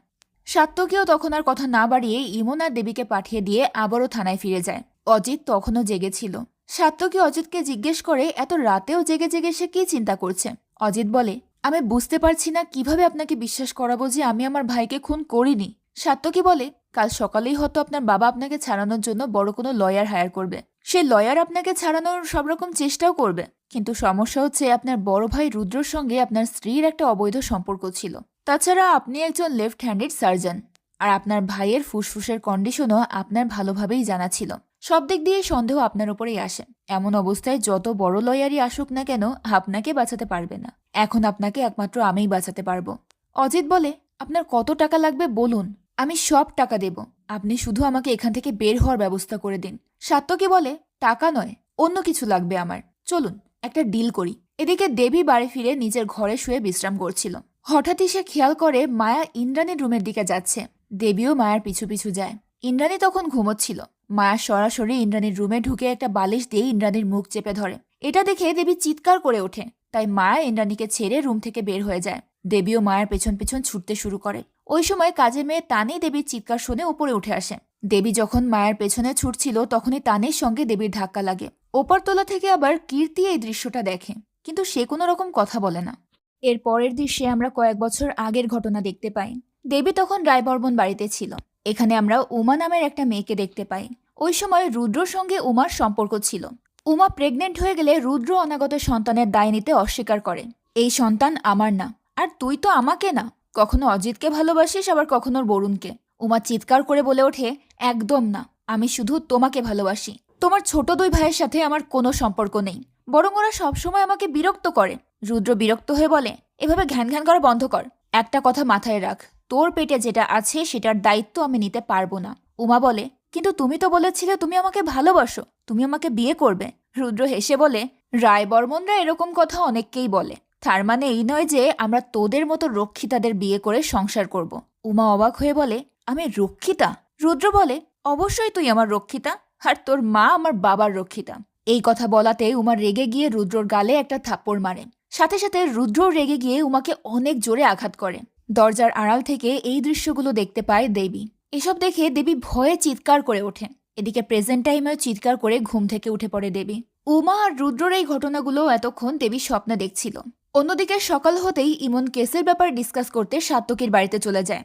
সাত্তকীও তখন আর কথা না বাড়িয়ে ইমন আর দেবীকে পাঠিয়ে দিয়ে আবারও থানায় ফিরে যায়। অজিত তখনও জেগেছিল। সাত্তকী অজিতকে জিজ্ঞেস করে এত রাতেও জেগে জেগে সে কি চিন্তা করছে। অজিত বলে, আমি বুঝতে পারছি না কিভাবে আপনাকে বিশ্বাস করাবো যে আমি আমার ভাইকে খুন করিনি। সাত্তকী বলে, কাল সকালেই হয়তো আপনার বাবা আপনাকে ছাড়ানোর জন্য বড় কোনো লয়ার হায়ার করবে। সে লয়ার আপনাকে ছাড়ানোর সব রকম চেষ্টাও করবে, কিন্তু সমস্যা হচ্ছে আপনার বড় ভাই রুদ্রর সঙ্গে আপনার স্ত্রীর একটা অবৈধ সম্পর্ক ছিল। তাছাড়া আপনি একজন লেফট হ্যান্ডেড সার্জন, আর আপনার ভাইয়ের ফুসফুসের কন্ডিশনও আপনার ভালোভাবেই জানা ছিল। সব দিক দিয়ে সন্দেহ আপনার উপরেই আসে। এমন অবস্থায় যত বড় লয়ারই আসুক না কেন আপনাকে বাঁচাতে পারবে না। এখন আপনাকে একমাত্র আমিই বাঁচাতে পারবো। অজিত বলে, আপনার কত টাকা লাগবে বলুন, আমি সব টাকা দেব। আপনি শুধু আমাকে এখান থেকে বের হওয়ার ব্যবস্থা করে দিন। সাত্তকী বলে, টাকা নয়, অন্য কিছু লাগবে আমার। চলুন একটা ডিল করি। এদিকে দেবী বাড়ি ফিরে নিজের ঘরে শুয়ে বিশ্রাম করছিল। হঠাৎই সে খেয়াল করে মায়া ইন্দ্রাণীর রুমের দিকে যাচ্ছে। দেবীও মায়ার পিছু পিছু যায়। ইন্দ্রাণী তখন ঘুমোচ্ছিল। মায়া সরাসরি ইন্দ্রাণীর রুমে ঢুকে একটা বালিশ দিয়ে ইন্দ্রাণীর মুখ চেপে ধরে। এটা দেখে দেবী চিৎকার করে ওঠে। তাই মায়া ইন্দ্রাণীকে ছেড়ে রুম থেকে বের হয়ে যায়। দেবীও মায়ের পেছন পেছন ছুটতে শুরু করে। ওই সময় কাজের মেয়ে তানি দেবীর চিৎকার শুনে উপরে উঠে আসে। দেবী যখন মায়ের পেছনে ছুটছিল তখনই তানির সঙ্গে দেবীর ধাক্কা লাগে। ওপরতলা থেকে আবার কীর্তি এই দৃশ্যটা দেখে, কিন্তু সে কোনো রকম কথা বলে না। এর পরের দৃশ্যে আমরা কয়েক বছর আগের ঘটনা দেখতে পাই। দেবী তখন রায়বর্মন বাড়িতে ছিল। এখানে আমরা উমা নামের একটা মেয়েকে দেখতে পাই। ওই সময় রুদ্রর সঙ্গে উমার সম্পর্ক ছিল। উমা প্রেগনেন্ট হয়ে গেলে রুদ্র অনাগত সন্তানের দায় নিতে অস্বীকার করে। এই সন্তান আমার না, আর তুই তো আমাকে না, কখনো অজিতকে ভালোবাসিস আবার কখনো বরুণকে। উমা চিৎকার করে বলে ওঠে, একদম না, আমি শুধু তোমাকে ভালোবাসি। তোমার ছোট দুই ভাইয়ের সাথে আমার কোনো সম্পর্ক নেই, বরং ওরা সবসময় আমাকে বিরক্ত করে। রুদ্র বিরক্ত হয়ে বলে, এভাবে ঘ্যান ঘ্যান করা বন্ধ কর। একটা কথা মাথায় রাখ, তোর পেটে যেটা আছে সেটার দায়িত্ব আমি নিতে পারবো না। উমা বলে, কিন্তু তুমি তো বলেছিলে তুমি আমাকে ভালোবাসো, তুমি আমাকে বিয়ে করবে। রুদ্র হেসে বলে, রায়বর্মনরা এরকম কথা অনেককেই বলে, তার মানে এই নয় যে আমরা তোদের মতো রক্ষিতাদের বিয়ে করে সংসার করব। উমা অবাক হয়ে বলে, আমি রক্ষিতা? রুদ্র বলে, অবশ্যই তুই আমার রক্ষিতা, আর তোর মা আমার বাবার রক্ষিতা। এই কথা বলাতে উমা রেগে গিয়ে রুদ্রর গালে একটা থাপ্পড় মারে। সাথে সাথে রুদ্রও রেগে গিয়ে উমাকে অনেক জোরে আঘাত করে। দরজার আড়াল থেকে এই দৃশ্যগুলো দেখতে পায় দেবী। এসব দেখে দেবী ভয়ে চিৎকার করে ওঠে। এদিকে প্রেজেন্ট টাইমেও চিৎকার করে ঘুম থেকে উঠে পড়ে দেবী। উমা আর রুদ্রর এই ঘটনাগুলো এতক্ষণ দেবী স্বপ্নে দেখছিল। অন্যদিকে সকাল হতেই ইমন কেসের ব্যাপার ডিসকাস করতে সাত্তকীর বাড়িতে চলে যায়।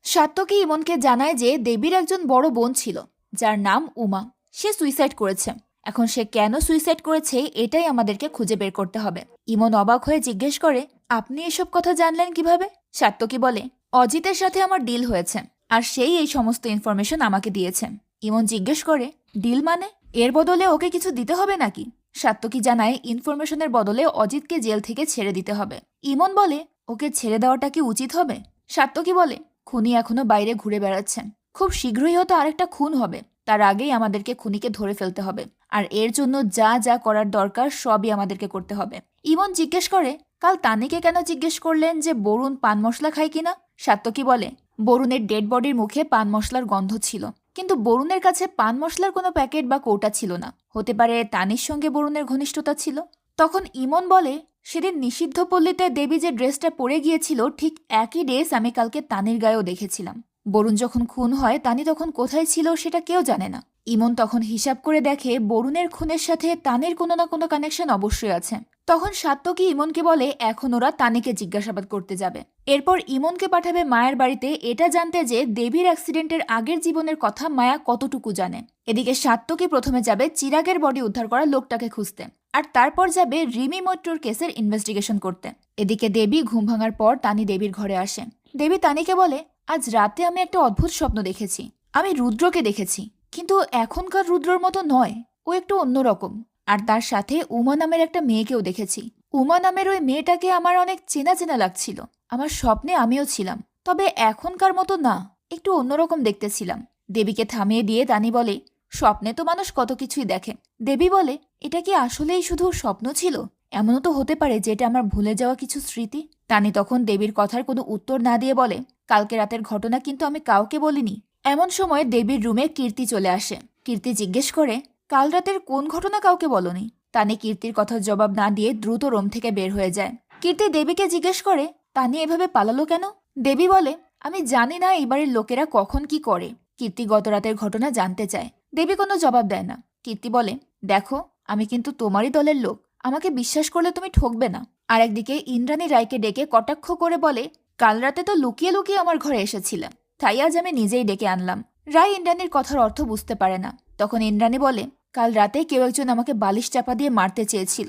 সাত্তকী ইমনকে জানায় যে দেবীর একজন বড় বোন ছিল যার নাম উমা। সে সুইসাইড করেছে। এখন সে কেন সুইসাইড করেছে এটাই আমাদেরকে খুঁজে বের করতে হবে। ইমন অবাক হয়ে জিজ্ঞেস করে, আপনি এসব কথা জানলেন কিভাবে? সাত্তকী বলে, অজিতের সাথে আমার ডিল হয়েছে, আর সেই এই সমস্ত ইনফরমেশন আমাকে দিয়েছে। ইমন জিজ্ঞেস করে, ডিল মানে? এর বদলে ওকে কিছু দিতে হবে নাকি? সাত্তকী জানায় ইনফরমেশনের বদলে অজিতকে জেল থেকে ছেড়ে দিতে হবে। ইমন বলে, ওকে ছেড়ে দেওয়াটা কি উচিত হবে? সাত্তকী বলে, খুনি এখনো বাইরে ঘুরে বেড়াচ্ছে, খুব শীঘ্রই হয়তো আরেকটা খুন হবে, তার আগেই আমাদেরকে খুনিকে ধরে ফেলতে হবে, আর এর জন্য যা যা করার দরকার সবই আমাদেরকে করতে হবে। ইমন জিজ্ঞেস করে, কাল তানিকে কেন জিজ্ঞেস করলেন যে বরুণ পান মশলা খায় কিনা? সাত্তকী বলে, বরুণের ডেড বডির মুখে পান মশলার গন্ধ ছিল, কিন্তু বরুণের কাছে পান মশলার কোনো প্যাকেট বা কৌটা ছিল না। হতে পারে তানির সঙ্গে বরুণের ঘনিষ্ঠতা ছিল। তখন ইমন বলে, সেদিন নিষিদ্ধ পল্লীতে দেবী যে ড্রেসটা পরে গিয়েছিল ঠিক একই ড্রেস আমি কালকে তানির গায়েও দেখেছিলাম। বরুণ যখন খুন হয় তানি তখন কোথায় ছিল সেটা কেউ জানে না। ইমন তখন হিসাব করে দেখে বরুণের খুনের সাথে তানির কোনো না কোনো কানেকশন অবশ্যই আছে। তখন সাত্তকী ইমনকে বলে এখন ওরা তানিকে জিজ্ঞাসাবাদ করতে যাবে। এরপর ইমনকে পাঠাবে মায়ের বাড়িতে এটা জানতে যে দেবীর অ্যাক্সিডেন্টের আগের জীবনের কথা মায়া কতটুকু জানে। এদিকে সাত্তকী প্রথমে যাবে চিরাগের বডি উদ্ধার করা লোকটাকে খুঁজতে, আর তারপর যাবে রিমি মৈত্রর কেসের ইনভেস্টিগেশন করতে। এদিকে দেবী ঘুম ভাঙার পর তানি দেবীর ঘরে আসে। দেবী তানিকে বলে, আজ রাতে আমি একটা অদ্ভুত স্বপ্ন দেখেছি। আমি রুদ্রকে দেখেছি, কিন্তু এখনকার রুদ্রর মতো নয়, ও একটু অন্যরকম। আর তার সাথে উমা নামের একটা মেয়েকেও দেখেছি। উমা নামের ওই মেয়েটাকে আমার অনেক চেনা চেনা লাগছিল। আমার স্বপ্নে আমিও ছিলাম, তবে এখনকার মতো না, একটু অন্যরকম দেখতেছিলাম। দেবীকে থামিয়ে দিয়ে তানি বলে, স্বপ্নে তো মানুষ কত কিছুই দেখে। দেবী বলে, এটা কি আসলেই শুধু স্বপ্ন ছিল? এমনও তো হতে পারে যে এটা আমার ভুলে যাওয়া কিছু স্মৃতি। তানি তখন দেবীর কথার কোনো উত্তর না দিয়ে বলে, কালকে রাতের ঘটনা কিন্তু আমি কাউকে বলিনি। এমন সময় দেবীর রুমে কীর্তি চলে আসে। কীর্তি জিজ্ঞেস করে, কাল রাতের কোন ঘটনা কাউকে বলনি? তানি কীর্তির কথার জবাব না দিয়ে দ্রুত রুম থেকে বের হয়ে যায়। কীর্তি দেবীকে জিজ্ঞেস করে, তানি এভাবে পালালো কেন? দেবী বলে, আমি জানি না এই বাড়ির লোকেরা কখন কি করে। কীর্তি গত রাতের ঘটনা জানতে চায়। দেবী কোনো জবাব দেয় না। কীর্তি বলে, দেখো, আমি কিন্তু তোমারই দলের লোক, আমাকে বিশ্বাস করলে তুমি ঠকবে না। আর একদিকে ইন্দ্রাণী রায়কে ডেকে কটাক্ষ করে বলে, কাল রাতে তো লুকিয়ে লুকিয়ে আমার ঘরে এসেছিলাম, তাই আজ আমি নিজেই ডেকে আনলাম। রায় ইন্দ্রাণীর কথার অর্থ বুঝতে পারে না। তখন ইন্দ্রাণী বলে, কাল রাতে কেউ একজন আমাকে বালিশ চাপা দিয়ে মারতে চেয়েছিল।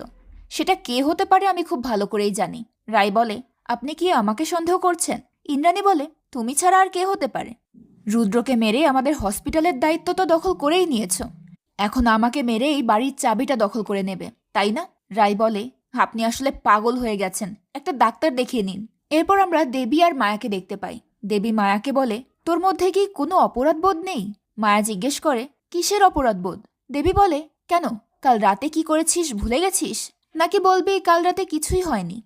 সেটা কে হতে পারে আমি খুব ভালো করেই জানি। রায় বলে, আপনি কি আমাকে সন্দেহ করছেন? ইন্দ্রাণী বলে, তুমি ছাড়া আর কে হতে পারে? রুদ্রকে মেরে আমাদের হসপিটালের দায়িত্ব তো দখল করেই নিয়েছ, এখন আমাকে মেরে এই বাড়ির চাবিটা দখল করে নেবে, তাই না? রায় বলে, আপনি আসলে পাগল হয়ে গেছেন, একটা ডাক্তার দেখিয়ে নিন। এরপর আমরা দেবী আর মায়াকে দেখতে পাই। দেবী মায়াকে বলে, তোর মধ্যে কি কোনো অপরাধ বোধ নেই? মায়া জিজ্ঞেস করে, কিসের অপরাধ বোধ? দেবী বলে, কেন, কাল রাতে কি করেছিস ভুলে গেছিস? নাকি বলবি কাল রাতে কিছুই হয়নি?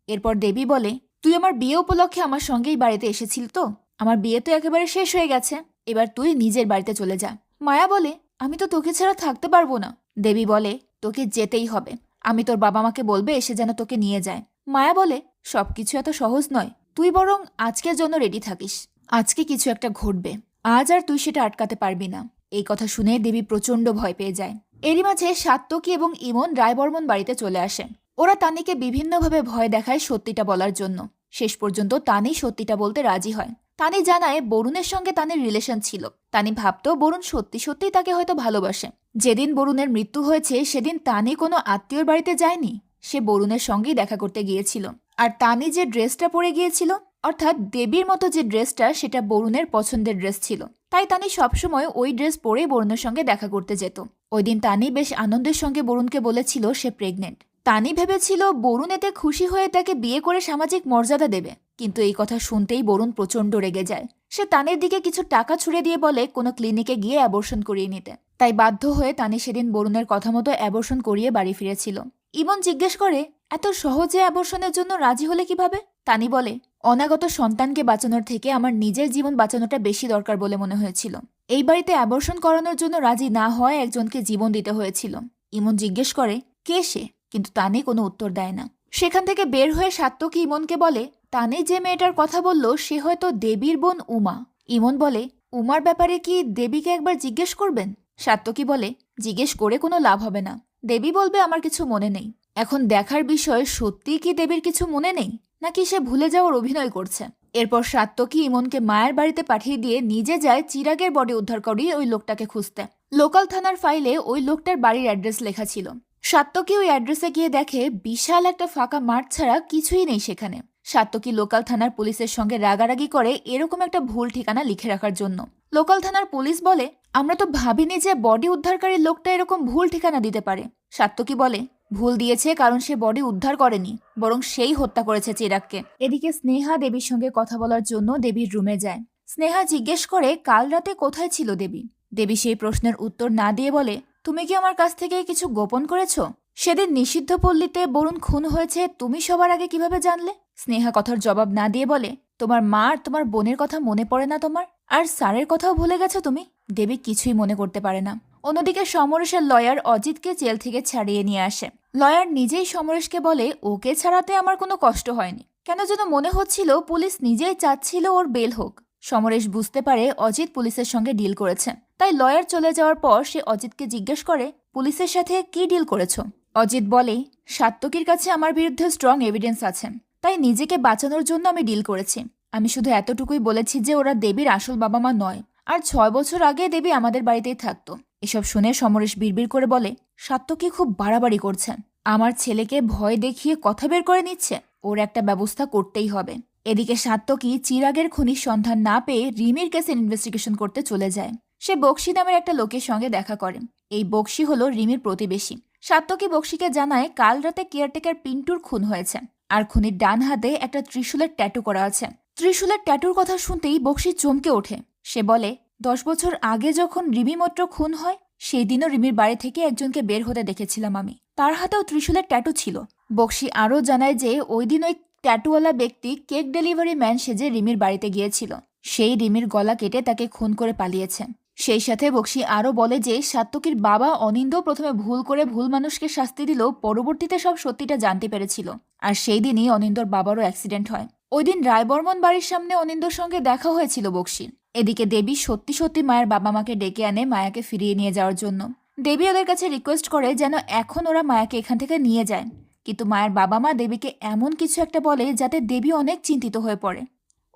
এরপর দেবী বলে, তুই আমার বিয়ে উপলক্ষে আমার সঙ্গেই বাড়িতে এসেছিল তো? আমার বিয়ে তো একেবারে শেষ হয়ে গেছে, এবার তুই নিজের বাড়িতে চলে যা। মায়া বলে, আমি তো তোকে ছাড়া থাকতে পারবো না। দেবী বলে, তোকে যেতেই হবে, আমি তোর বাবা মাকে বলবে এসে যেন তোকে নিয়ে যায়। মায়া বলে, সবকিছু এত সহজ নয়, তুই বরং আজকের জন্য রেডি থাকিস, আজকে কিছু একটা ঘটবে, আজ আর তুই সেটা আটকাতে পারবি না। এই কথা শুনে দেবী প্রচণ্ড ভয় পেয়ে যায়। এরই মাঝে সাত্তকী এবং ইমন রায়বর্মন বাড়িতে চলে আসে। ওরা তানিকে বিভিন্নভাবে ভয় দেখায় সত্যিটা বলার জন্য। শেষ পর্যন্ত তানি সত্যিটা বলতে রাজি হয়। তানি জানায় বরুণের সঙ্গে তানির রিলেশন ছিল। তানি ভাবতো বরুণ সত্যি সত্যিই তাকে হয়তো ভালোবাসে। যেদিন বরুণের মৃত্যু হয়েছে সেদিন তানি কোনো আত্মীয়র বাড়িতে যায়নি, সে বরুণের সঙ্গেই দেখা করতে গিয়েছিল। আর তানি যে ড্রেসটা পরে গিয়েছিল, অর্থাৎ দেবীর মতো যে ড্রেসটা, সেটা বরুণের পছন্দের ড্রেস ছিল। তাই তানি সবসময় ওই ড্রেস পরেই বরুণের সঙ্গে দেখা করতে যেত। ওই দিন তানি বেশ আনন্দের সঙ্গে বরুণকে বলেছিল সে প্রেগনেন্ট। তানি ভেবেছিল বরুণ এতে খুশি হয়ে তাকে বিয়ে করে সামাজিক মর্যাদা দেবে, কিন্তু এই কথা শুনতেই বরুণ প্রচণ্ড রেগে যায়। সে তানির দিকে কিছু টাকা ছুড়ে দিয়ে বলে কোনো ক্লিনিকে গিয়ে অ্যাবর্শন করিয়ে নিতে। তাই বাধ্য হয়ে তানি সেদিন বরুণের কথা মতো অ্যাবর্শন করিয়ে বাড়ি ফিরেছিল। ইমন জিজ্ঞেস করে, এত সহজে অ্যাবর্শনের জন্য রাজি হলে কিভাবে? তানি বলে, অনাগত সন্তানকে বাঁচানোর থেকে আমার নিজের জীবন বাঁচানোটা বেশি দরকার বলে মনে হয়েছিল। এই বাড়িতে অ্যাবর্শন করানোর জন্য রাজি না হয় একজনকে জীবন দিতে হয়েছিল। ইমন জিজ্ঞেস করে, কে সে? কিন্তু তানি কোনো উত্তর দেয় না। সেখান থেকে বের হয়ে সাত্তকী ইমনকে বলে, তানি যে মেয়েটার কথা বলল সে হয়তো দেবীর বোন উমা। ইমন বলে, উমার ব্যাপারে কি দেবীকে একবার জিজ্ঞেস করবেন? সাত্তকী বলে, জিজ্ঞেস করে কোনো লাভ হবে না, দেবী বলবে আমার কিছু মনে নেই। এখন দেখার বিষয় সত্যিই কি দেবীর কিছু মনে নেই, নাকি সে ভুলে যাওয়ার অভিনয় করছে। এরপর সাত্তকী ইমনকে মায়ের বাড়িতে পাঠিয়ে দিয়ে নিজে যায় চিরাগের বডি উদ্ধার করিয়ে ওই লোকটাকে খুঁজতে। লোকাল থানার ফাইলে ওই লোকটার বাড়ির অ্যাড্রেস লেখা ছিল। সাত্তকী ওই অ্যাড্রেসে গিয়ে দেখে বিশাল একটা ফাঁকা মাঠ ছাড়া কিছুই নেই সেখানে। সাত্তকী লোকাল থানার পুলিশের সঙ্গে রাগারাগি করে এরকম একটা ভুল ঠিকানা লিখে রাখার জন্য। লোকাল থানার পুলিশ বলে, আমরা তো ভাবিনি যে বডি উদ্ধারকারী লোকটা এরকম ভুল ঠিকানা দিতে পারে। সাত্তকী বলে, ভুল দিয়েছে কারণ সে বডি উদ্ধার করেনি, বরং সেই হত্যা করেছে চিরাগকে। এদিকে স্নেহা দেবীর সঙ্গে কথা বলার জন্য দেবীর রুমে যায়। স্নেহা জিজ্ঞেস করে, কাল রাতে কোথায় ছিল দেবী? দেবী সেই প্রশ্নের উত্তর না দিয়ে বলে, তুমি কি আমার কাছ থেকে কিছু গোপন করেছ? সেদিন নিষিদ্ধ পল্লীতে বরুণ খুন হয়েছে তুমি সবার আগে কিভাবে জানলে? স্নেহা কথার জবাব না দিয়ে বলে, তোমার মা আর তোমার বোনের কথা মনে পড়ে না তোমার? আর স্যারের কথাও ভুলে গেছো তুমি? দেবী কিছুই মনে করতে পারে না। অন্যদিকে সমরেশের লয়ার অজিতকে জেল থেকে ছাড়িয়ে নিয়ে আসে। লয়ার নিজেই সমরেশকে বলে, ওকে ছাড়াতে আমার কোনো কষ্ট হয়নি, কেন যেন মনে হচ্ছিল পুলিশ নিজেই চাচ্ছিল ওর বেল হোক। সমরেশ বুঝতে পারে অজিত পুলিশের সঙ্গে ডিল করেছে, তাই লয়ার চলে যাওয়ার পর সে অজিতকে জিজ্ঞেস করে, পুলিশের সাথে কি ডিল করেছ? অজিত বলে, সাত্তকীর কাছে আমার বিরুদ্ধে স্ট্রং এভিডেন্স আছে, তাই নিজেকে বাঁচানোর জন্য আমি ডিল করেছি। আমি শুধু এতটুকুই বলেছি যে ওরা দেবীর আসল বাবা মা নয়, আর 6 বছর আগে দেবী আমাদের বাড়িতেই থাকতো। এসব শুনে সমরেশ বিড়বিড় করে বলে, সাত্তকী খুব বাড়াবাড়ি করছে, আমার ছেলেকে ভয় দেখিয়ে কথা বের করে নিচ্ছে, ওর একটা ব্যবস্থা করতেই হবে। এদিকে সাত্তকী চিরাগের খুনির সন্ধান না পেয়ে রিমির কেসে ইনভেস্টিগেশন করতে চলে যায়। সে বক্সি নামের একটা লোকের সঙ্গে দেখা করে। এই বক্সি হলো রিমির প্রতিবেশী। সাত্তকী বক্সিকে জানায় কাল রাতে কেয়ারটেকার পিন্টুর খুন হয়েছে, আর খুনির ডান হাতে একটা ত্রিশূলের ট্যাটু করা আছে। ত্রিশূলের ট্যাটুর কথা শুনতেই বক্সি চমকে ওঠে। সে বলে, 10 বছর আগে যখন রিমি মত্র খুন হয় সেই দিনও রিমির বাড়ি থেকে একজনকে বের হতে দেখেছিলাম আমি, তার হাতেও ত্রিশূলের ট্যাটু ছিল। বক্সি আরও জানায় যে ওই দিন ওই ট্যাটুওয়ালা ব্যক্তি কেক ডেলিভারি ম্যান সেজে রিমির বাড়িতে গিয়েছিল। সেই রিমির গলা কেটে তাকে খুন করে পালিয়েছে। সেই সাথে বক্সি আরও বলে যে সাত্তকীর বাবা অনিন্দ প্রথমে ভুল করে ভুল মানুষকে শাস্তি দিলেও পরবর্তীতে সব সত্যিটা জানতে পেরেছিল, আর সেই দিনই অনিন্দর বাবারও অ্যাক্সিডেন্ট হয়। ওই দিন রায়বর্মন বাড়ির সামনে অনিন্দর সঙ্গে দেখা হয়েছিল বক্সির। এদিকে দেবী সত্যি সত্যি মায়ের বাবা মাকে ডেকে আনে মায়াকে ফিরিয়ে নিয়ে যাওয়ার জন্য। দেবী ওদের কাছে রিকোয়েস্ট করে যেন এখন ওরা মায়াকে এখান থেকে নিয়ে যায়, কিন্তু মায়ের বাবা মা দেবীকে এমন কিছু একটা বলে যাতে দেবী অনেক চিন্তিত হয়ে পড়ে।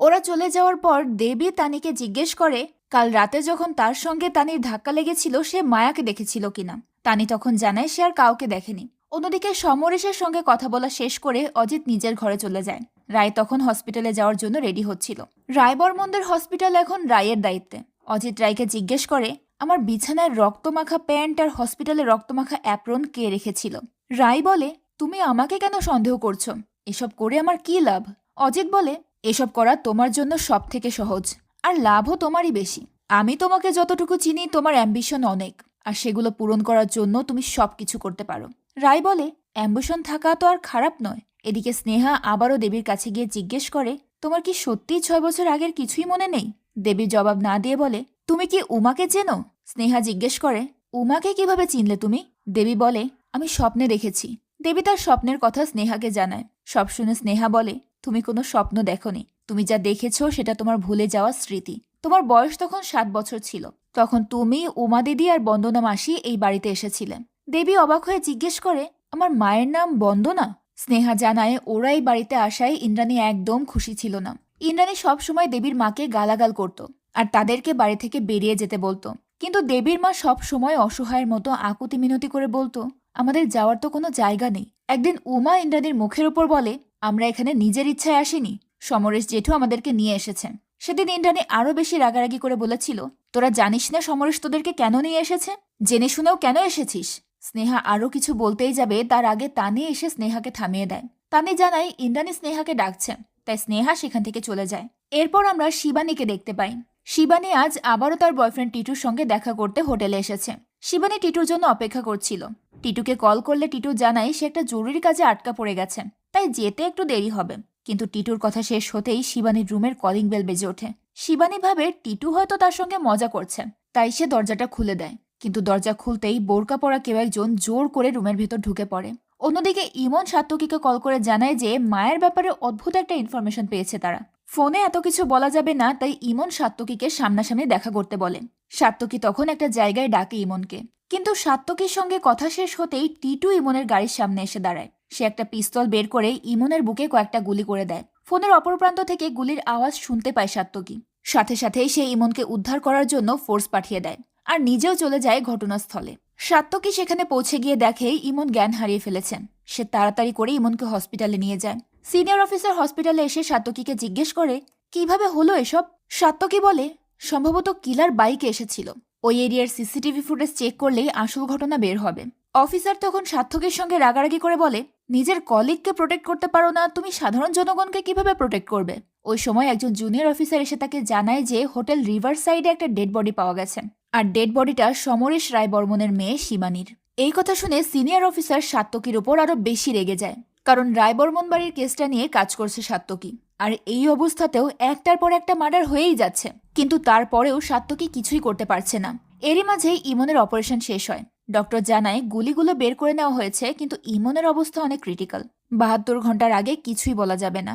ওরা চলে যাওয়ার পর দেবী তানিকে জিজ্ঞেস করে কাল রাতে যখন তার সঙ্গে তানির ধাক্কা লেগেছিল সে মায়াকে দেখেছিল কিনা। তানি তখন জানায় সে আর কাউকে দেখেনি। অন্যদিকে সমরেশের সঙ্গে কথা বলা শেষ করে অজিত নিজের ঘরে চলে যায়। রায় তখন হসপিটালে যাওয়ার জন্য রেডি হচ্ছিল। রায়বর্মনদের হসপিটাল এখন রায়ের দায়িত্বে। অজিত রায়কে জিজ্ঞেস করে, আমার বিছানায় রক্তমাখা প্যান্ট আর হসপিটালে রক্তমাখা অ্যাপ্রন কে রেখেছিল? রায় বলে, তুমি আমাকে কেন সন্দেহ করছো? এসব করে আমার কি লাভ? অজিত বলে, এসব করা তোমার জন্য সব থেকে সহজ, আর লাভও তোমারই বেশি। আমি তোমাকে যতটুকু চিনি তোমার অ্যাম্বিশন অনেক, আর সেগুলো পূরণ করার জন্য তুমি সব কিছু করতে পারো। রায় বলে, অ্যাম্বিশন থাকা তো আর খারাপ নয়। এদিকে স্নেহা আবারও দেবীর কাছে গিয়ে জিজ্ঞেস করে, তোমার কি সত্যিই 6 বছর আগের কিছুই মনে নেই? দেবী জবাব না দিয়ে বলে, তুমি কি উমাকে চেনো? স্নেহা জিজ্ঞেস করে, উমাকে কিভাবে চিনলে তুমি? দেবী বলে, আমি স্বপ্নে দেখেছি। দেবী তার স্বপ্নের কথা স্নেহাকে জানায়। সব শুনে স্নেহা বলে, তুমি কোনো স্বপ্ন দেখোনি, তুমি যা দেখেছো সেটা তোমার ভুলে যাওয়া স্মৃতি। তোমার বয়স তখন 7 বছর ছিল। তখন তুমি, উমা দিদি আর বন্দনা মাসি এই বাড়িতে এসেছিলেন। দেবী অবাক হয়ে জিজ্ঞেস করে, আমার মায়ের নাম বন্দনা? স্নেহা জানায় ওরা এই বাড়িতে আসায় ইন্দ্রাণী একদম খুশি ছিল না। ইন্দ্রাণী সবসময় দেবীর মাকে গালাগাল করত আর তাদেরকে বাড়ি থেকে বেরিয়ে যেতে বলতো, কিন্তু দেবীর মা সব সময় অসহায়ের মতো আকুতি মিনতি করে বলতো, আমাদের যাওয়ার তো কোনো জায়গা নেই। একদিন উমা ইন্দ্রাণীর মুখের উপর বলে, আমরা এখানে নিজের ইচ্ছায় আসিনি, সমরেশ জেঠু আমাদেরকে নিয়ে এসেছেন। সেদিন ইন্দ্রাণী আরো বেশি রাগারাগি করে বলেছিল, তোরা জানিস না সমরেশ তোদেরকে কেন নিয়ে এসেছে? জেনে শুনেও কেন এসেছিস? স্নেহা আরো কিছু বলতেই যাবে তার আগে তানি এসে স্নেহাকে থামিয়ে দেয়। তানি জানায় ইন্দ্রাণী স্নেহাকে ডাকছে, তাই স্নেহা সেখান থেকে চলে যায়। এরপর আমরা শিবানীকে দেখতে পাই। শিবানী আজ আবারও তার বয়ফ্রেন্ড টিটুর সঙ্গে দেখা করতে হোটেলে এসেছে। শিবানী টিটুর জন্য অপেক্ষা করছিল। টিটুকে কল করলে টিটু জানায় সে একটা জরুরি কাজে আটকা পড়ে গেছে, তাই যেতে একটু দেরি হবে। কিন্তু টিটুর কথা শেষ হতেই শিবানীর রুমের কলিং বেল বেজে ওঠে। শিবানী ভাবে টিটু হয়তো তার সঙ্গে মজা করছে, তাই সে দরজাটা খুলে দেয়। কিন্তু দরজা খুলতেই বোরকা পরা কেউ একজন জোর করে রুমের ভেতর ঢুকে পড়ে। অন্যদিকে ইমন সাত্তকীকে কল করে জানায় যে মায়ের ব্যাপারে অদ্ভুত একটা ইনফরমেশন পেয়েছে তারা। ফোনে এত কিছু বলা যাবে না, তাই ইমন সাত্তকীকে সামনাসামনি দেখা করতে বলে। সাত্তকী তখন একটা জায়গায় ডাকে ইমনকে, কিন্তু সাত্তকীর সঙ্গে কথা শেষ হতেই টিটু ইমনের গাড়ির সামনে এসে দাঁড়ায়। সে একটা পিস্তল বের করে ইমনের বুকে কয়েকটা গুলি করে দেয়। ফোনের অপর প্রান্ত থেকে গুলির আওয়াজ শুনতে পায় সাত্তকী। সাথে সাথেই সে ইমনকে উদ্ধার করার জন্য ফোর্স পাঠিয়ে দেয় আর নিজেও চলে যায় ঘটনাস্থলে। সাত্তকী সেখানে পৌঁছে গিয়ে দেখে ইমন জ্ঞান হারিয়ে ফেলেছেন। সে তাড়াতাড়ি করে ইমনকে হসপিটালে নিয়ে যায়। সিনিয়র অফিসার হসপিটালে এসে সাত্তকীকে জিজ্ঞেস করে, কিভাবে হলো এসব? সাত্তকী বলে, সম্ভবত কিলার বাইকে এসেছিল। ওই এরিয়ার সিসিটিভি ফুটেজ চেক করলেই আসল ঘটনা বের হবে। অফিসার তখন সাত্তকীর সঙ্গে রাগারাগি করে বলে, নিজের কলিগকে প্রোটেক্ট করতে পারো না, তুমি সাধারণ জনগণকে কিভাবে প্রোটেক্ট করবে? ওই সময় একজন জুনিয়র অফিসার এসে তাকে জানায় যে হোটেল রিভার সাইডে একটা ডেড বডি পাওয়া গেছে, আর ডেড বডিটা সমরেশ রায় বর্মনের মেয়ে শিবানীর। এই কথা শুনে সিনিয়র অফিসার সাত্তকীর উপর আরো বেশি রেগে যায়, কারণ রায়বর্মন বাড়ির কেসটা নিয়ে কাজ করছে সাত্তকী। আর এই অবস্থাতেও একটার পর একটা মার্ডার হয়েই যাচ্ছে, কিন্তু তারপরেও সাত্তকী কিছুই করতে পারছে না। এরই মাঝেই ইমনের অপারেশন শেষ হয়। ডক্টর জানায় গুলিগুলো বের করে নেওয়া হয়েছে, কিন্তু ইমনের অবস্থা অনেক ক্রিটিক্যাল। 72 ঘন্টার আগে কিছুই বলা যাবে না।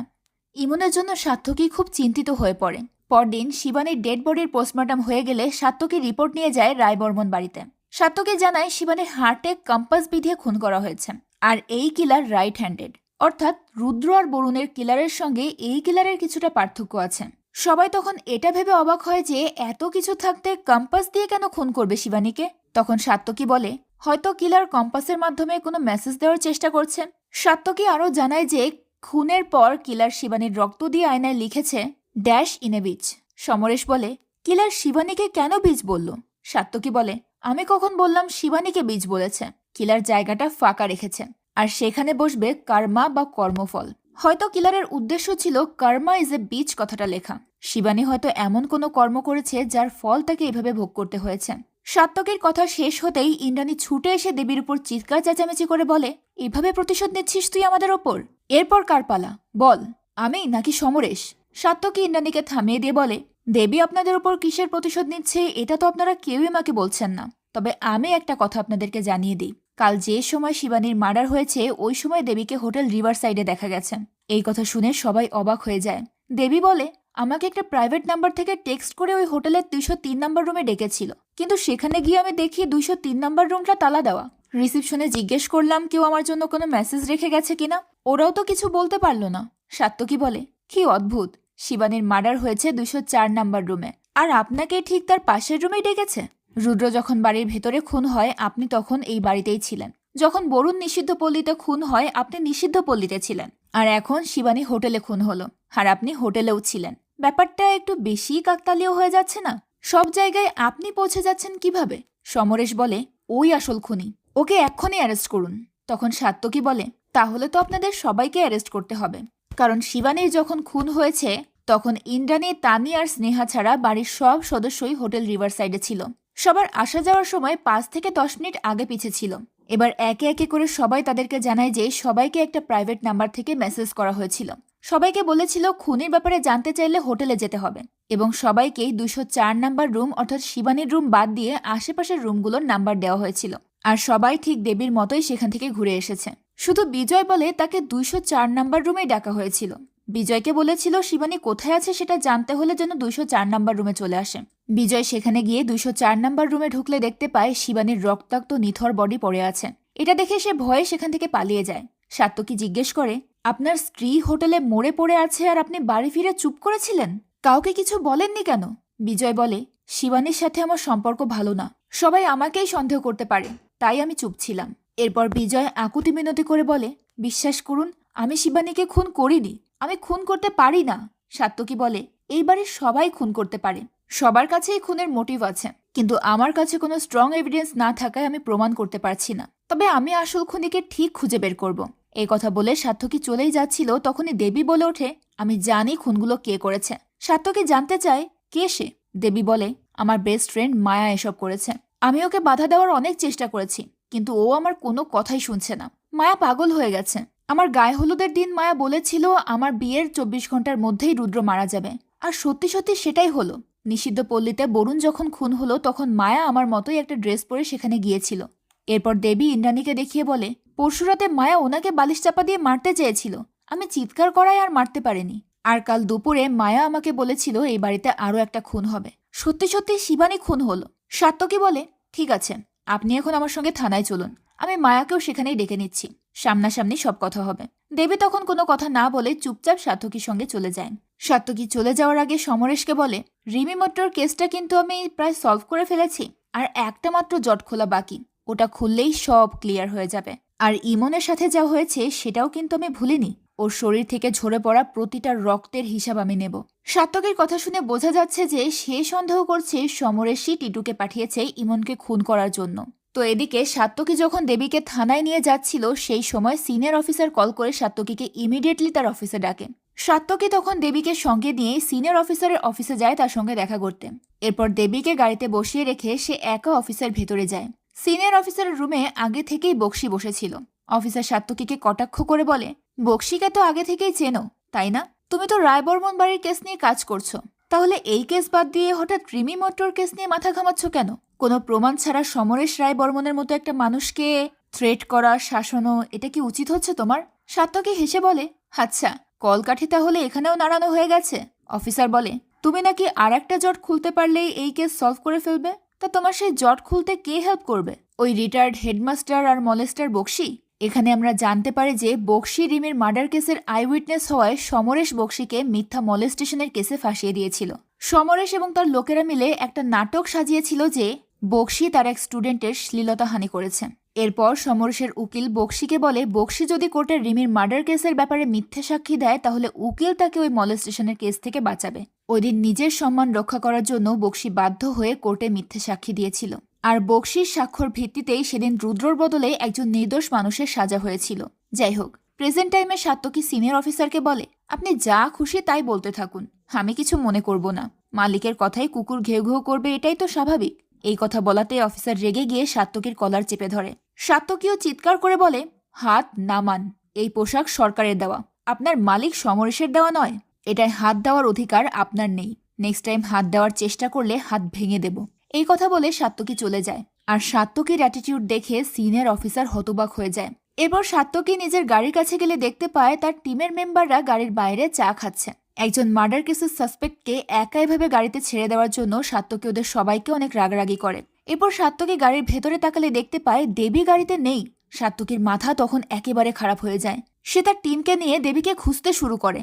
ইমনের জন্য সাত্তকী খুব চিন্তিত হয়ে পড়ে। পরদিন শিবানীর ডেড বডির পোস্টমর্টম হয়ে গেলে সাত্তকী রিপোর্ট নিয়ে যায় রায়বর্মন বাড়িতে। সাত্তকী জানায় শিবানীর হার্টে কম্পাস বিধিয়ে খুন করা হয়েছে, আর এই কিলার রাইট হ্যান্ডেড, অর্থাৎ রুদ্র আর বরুণের কিলারের সঙ্গে এই কিলারের কিছুটা পার্থক্য আছে। সবাই তখন এটা ভেবে অবাক হয় যে এত কিছু থাকতে কম্পাস দিয়ে কেন খুন করবে শিবানীকে। তখন সাত্তকী বলে, হয়তো কিলার কম্পাসের মাধ্যমে কোনো মেসেজ দেওয়ার চেষ্টা করছে। সাত্তকী আরও জানায় যে খুনের পর কিলার শিবানীর রক্ত দিয়ে আয়নায় লিখেছে dash in a beach. Samaresh বলে, কিলার শিবানীকে কেন বীজ বলল? সাত্তকী বলে, আমি কখন বললাম শিবানীকে বীজ বলেছে? কিলার জায়গাটা ফাঁকা রেখেছে, আর সেখানে বসবে কর্মা বা কর্মফল। হয়তো কিলারের উদ্দেশ্য ছিল কর্মা ইজ এ বীজ কথাটা লেখা। শিবানী হয়তো এমন কোনো কর্ম করেছে যার ফল তাকে এভাবে ভোগ করতে হয়েছে। সাত্তকীর কথা শেষ হতেই ইন্দ্রাণী ছুটে এসে দেবীর উপর চিৎকার চেঁচামেচি করে বলে, এভাবে প্রতিশোধ নিচ্ছিস তুই আমাদের ওপর? এরপর কার পালা বল, আমি নাকি সমরেশ? সাত্তকী ইন্দ্রাণীকে থামিয়ে দিয়ে বলে, দেবী আপনাদের উপর কিসের প্রতিশোধ নিচ্ছে এটা তো আপনারা কেউই আমাকে বলছেন না। তবে আমি একটা কথা আপনাদেরকে জানিয়ে দিই, কাল যে সময় শিবানীর মার্ডার হয়েছে ওই সময় দেবীকে হোটেল রিভার সাইডে দেখা গেছে। এই কথা শুনে সবাই অবাক হয়ে যায়। দেবী বলে, আমাকে একটা প্রাইভেট নাম্বার থেকে টেক্সট করে ওই হোটেলের 203 নাম্বার রুমে ডেকেছিল, কিন্তু সেখানে গিয়ে আমি দেখি 203 নাম্বার রুমটা তালা দেওয়া। রিসিপশনে জিজ্ঞেস করলাম কেউ আমার জন্য কোনো মেসেজ রেখে গেছে কিনা, ওরাও তো কিছু বলতে পারলো না। সাত্তকী বলে, কি অদ্ভুত, শিবানীর মার্ডার হয়েছে 204 নাম্বার রুমে, আর আপনাকে ঠিক তার পাশের রুমেই ডেকেছে। রুদ্র যখন বাড়ির ভেতরে খুন হয় আপনি তখন এই বাড়িতেই ছিলেন, যখন বরুণ নিষিদ্ধ পল্লীতে খুন হয় আপনি নিষিদ্ধ পল্লীতে ছিলেন, আর এখন শিবানী হোটেলে খুন হলো আর আপনি হোটেলেও ছিলেন। ব্যাপারটা একটু বেশি কাকতালীয় হয়ে যাচ্ছে না? সব জায়গায় আপনি পৌঁছে যাচ্ছেন কিভাবে? সমরেশ বলে, ওই আসল খুনি, ওকে এক্ষুনি অ্যারেস্ট করুন। তখন সাত্তকী বলে, তাহলে তো আপনাদের সবাইকে অ্যারেস্ট করতে হবে, কারণ শিবানীর যখন খুন হয়েছে তখন ইন্দ্রাণী, তানি আর স্নেহা ছাড়া বাড়ির সব সদস্যই হোটেল রিভার সাইডে ছিল। সবার আসা যাওয়ার সময় 5 থেকে 10 মিনিট আগে পিছে ছিল। এবার একে একে করে সবাই তাদেরকে জানায় যে সবাইকে একটা প্রাইভেট নাম্বার থেকে মেসেজ করা হয়েছিল। সবাইকে বলেছিল খুনের ব্যাপারে জানতে চাইলে হোটেলে যেতে হবে, এবং সবাইকেই 204 নাম্বার রুম অর্থাৎ শিবানীর রুম বাদ দিয়ে আশেপাশের রুমগুলোর নাম্বার দেওয়া হয়েছিল। আর সবাই ঠিক দেবীর মতোই সেখান থেকে ঘুরে এসেছে। শুধু বিজয় বলে তাকে 204 নাম্বার রুমেই ডাকা হয়েছিল। বিজয়কে বলেছিল শিবানী কোথায় আছে সেটা জানতে হলে যেন 204 নাম্বার রুমে চলে আসে। বিজয় সেখানে গিয়ে 204 নাম্বার রুমে ঢুকলে দেখতে পায় শিবানীর রক্তাক্ত নিথর বডি পড়ে আছে। এটা দেখে সে ভয়ে সেখান থেকে পালিয়ে যায়। সাত্তকী জিজ্ঞেস করে, আপনার স্ত্রী হোটেলে মরে পড়ে আছে আর আপনি বাড়ি ফিরে চুপ করেছিলেন, কাউকে কিছু বলেননি কেন? বিজয় বলে, শিবানীর সাথে আমার সম্পর্ক ভালো না, সবাই আমাকেই সন্দেহ করতে পারে, তাই আমি চুপ ছিলাম। এরপর বিজয় আকুতি মিনতি করে বলে, বিশ্বাস করুন আমি শিবানীকে খুন করিনি, আমি খুন করতে পারি না। সাত্তকী বলে, এই বাড়ির সবাই খুন করতে পারে, সবার কাছেই খুনের মোটিভ আছে, কিন্তু আমার কাছে কোনো স্ট্রং এভিডেন্স না থাকায় আমি প্রমাণ করতে পারছি না। তবে আমি আসল খুনিকে ঠিক খুঁজে বের করব। এই কথা বলে সাত্তকী চলেই যাচ্ছিল, তখনই দেবী বলে ওঠে, আমি জানি খুনগুলো কে করেছে। সাত্তকী জানতে চায়, কে সে? দেবী বলে, আমার বেস্ট ফ্রেন্ড মায়া এসব করেছে। আমি ওকে বাধা দেওয়ার অনেক চেষ্টা করেছি, কিন্তু ও আমার কোনো কথাই শুনছে না। মায়া পাগল হয়ে গেছে। আমার গায়ে হলুদের দিন মায়া বলেছিল আমার বিয়ের 24 ঘন্টার মধ্যেই রুদ্র মারা যাবে, আর সত্যি সত্যি সেটাই হলো। নিষিদ্ধ পল্লীতে বরুণ যখন খুন হলো তখন মায়া আমার মতোই একটা ড্রেস পরে সেখানে গিয়েছিল। এরপর দেবী ইন্দ্রাণীকে দেখিয়ে বলে, পরশুরাতে মায়া ওনাকে বালিশ চাপা দিয়ে মারতে চেয়েছিল, আমি চিৎকার করায় আর মারতে পারিনি। আর কাল দুপুরে মায়া আমাকে বলেছিল এই বাড়িতে আরও একটা খুন হবে। সত্যি সত্যি শিবানী খুন হলো। সাত্তকী বলে, ঠিক আছে, আপনি এখন আমার সঙ্গে থানায় চলুন, আমি মায়াকেও সেখানেই ডেকে নিচ্ছি, সামনাসামনি সব কথা হবে। দেবী তখন কোনো কথা না বলে চুপচাপ সাত্তকীর সঙ্গে চলে যায়। সাত্তকী চলে যাওয়ার আগে সমরেশকে বলে, রিমি মট্টর কেসটা কিন্তু আমি প্রায় সলভ করে ফেলেছি, আর একটা মাত্র জট খোলা বাকি, ওটা খুললেই সব ক্লিয়ার হয়ে যাবে। আর ইমনের সাথে যা হয়েছে সেটাও কিন্তু আমি ভুলিনি, ওর শরীর থেকে ঝরে পড়া প্রতিটা রক্তের হিসাব আমি নেব। সাত্তকীর কথা শুনে বোঝা যাচ্ছে যে সে সন্দেহ করছে সমরেশই টিটুকে পাঠিয়েছে ইমনকে খুন করার জন্য। তো এদিকে সাত্তকী যখন দেবীকে থানায় নিয়ে যাচ্ছিল সেই সময় সিনিয়র অফিসার কল করে সাত্তকীকে ইমিডিয়েটলি তার অফিসে ডাকে। সাত্তকী তখন দেবীকে সঙ্গে নিয়ে সিনিয়র অফিসারের অফিসে যায় তার সঙ্গে দেখা করতে। এরপর দেবীকে গাড়িতে বসিয়ে রেখে সে একা অফিসের ভেতরে যায়। সিনিয়র অফিসারের রুমে আগে থেকেই বক্সি বসেছিল। অফিসার সাত্তকীকে কটাক্ষ করে বলে, বক্সিকে তো আগে থেকেই চেনো তাই না? তুমি তো রায়বর্মন বাড়ির কেস নিয়ে কাজ করছো, তাহলে এই কেস বাদ দিয়ে হঠাৎ রিমি মট্টর কেস নিয়ে মাথা ঘামাচ্ছ কেন? কোনো প্রমাণ ছাড়া সমরেশ রায়বর্মনের মতো একটা মানুষকে থ্রেট করা, শাসনও, এটা কি উচিত হচ্ছে তোমার? সাত্তকী হেসে বলে, আচ্ছা, কলকাঠি তাহলে এখানেও নাড়ানো হয়ে গেছে। অফিসার বলে, তুমি নাকি আর একটা জট খুলতে পারলেই এই কেস সলভ করে ফেলবে, তা তোমার সেই জট খুলতে কে হেল্প করবে? ওই রিটায়ার্ড হেডমাস্টার আর মলেস্টার বক্সি? এখানে আমরা জানতে পারি যে বক্সি রিমির মার্ডার কেসের আই উইটনেস হওয়ায় সমরেশ বক্সিকে মিথ্যা মলেস্টেশনের কেসে ফাঁসিয়ে দিয়েছিল। সমরেশ এবং তার লোকেরা মিলে একটা নাটক সাজিয়েছিল যে বক্সি তার এক স্টুডেন্টের শ্লীলতাহানি করেছে। এরপর সমরেশের উকিল বক্সিকে বলে বক্সি যদি কোর্টে রিমির মার্ডার কেসের ব্যাপারে মিথ্যে সাক্ষী দেয় তাহলে উকিল তাকে ওই মলেস্টেশনের কেস থেকে বাঁচাবে। ওইদিন নিজের সম্মান রক্ষা করার জন্য বক্সি বাধ্য হয়ে কোর্টে মিথ্যে সাক্ষী দিয়েছিল, আর বক্সির স্বাক্ষর ভিত্তিতেই সেদিন রুদ্রর বদলে একজন নির্দোষ মানুষের সাজা হয়েছিল। যাই হোক, প্রেজেন্ট টাইমে সাত্তকী সিনিয়র অফিসারকে বলে আপনি যা খুশি তাই বলতে থাকুন, আমি কিছু মনে করব না, মালিকের কথাই কুকুর ঘেউ ঘেউ করবে, এটাই তো স্বাভাবিক। এই কথা বলাতে অফিসার রেগে গিয়ে সাত্তকীর কলার চেপে ধরে। সাত্তকীও চিৎকার করে বলে হাত নামান, এই পোশাক সরকারের দেওয়া, আপনার মালিক সমরেশের দেওয়া নয়, এটায় হাত দেওয়ার অধিকার আপনার নেই, নেক্সট টাইম হাত দেওয়ার চেষ্টা করলে হাত ভেঙে দেব। এই কথা বলে সাত্তকী চলে যায়, আর সাত্তকীর অ্যাটিটিউড দেখে সিনিয়র অফিসার হতবাক হয়ে যায়। এরপর সাত্তকী নিজের গাড়ির কাছে গেলে দেখতে পায় তার টিমের মেম্বাররা গাড়ির বাইরে চা খাচ্ছে। একজন মার্ডার কেসের সাসপেক্টকে একা এভাবে গাড়িতে ছেড়ে দেওয়ার জন্য সাত্তকী ওদের সবাইকে অনেক রাগারাগি করে। এরপর সাত্তকী গাড়ির ভেতরে তাকালে দেখতে পায় দেবী গাড়িতে নেই। সাত্তকীর মাথা তখন একেবারে খারাপ হয়ে যায়, সে তার টিমকে নিয়ে দেবীকে খুঁজতে শুরু করে।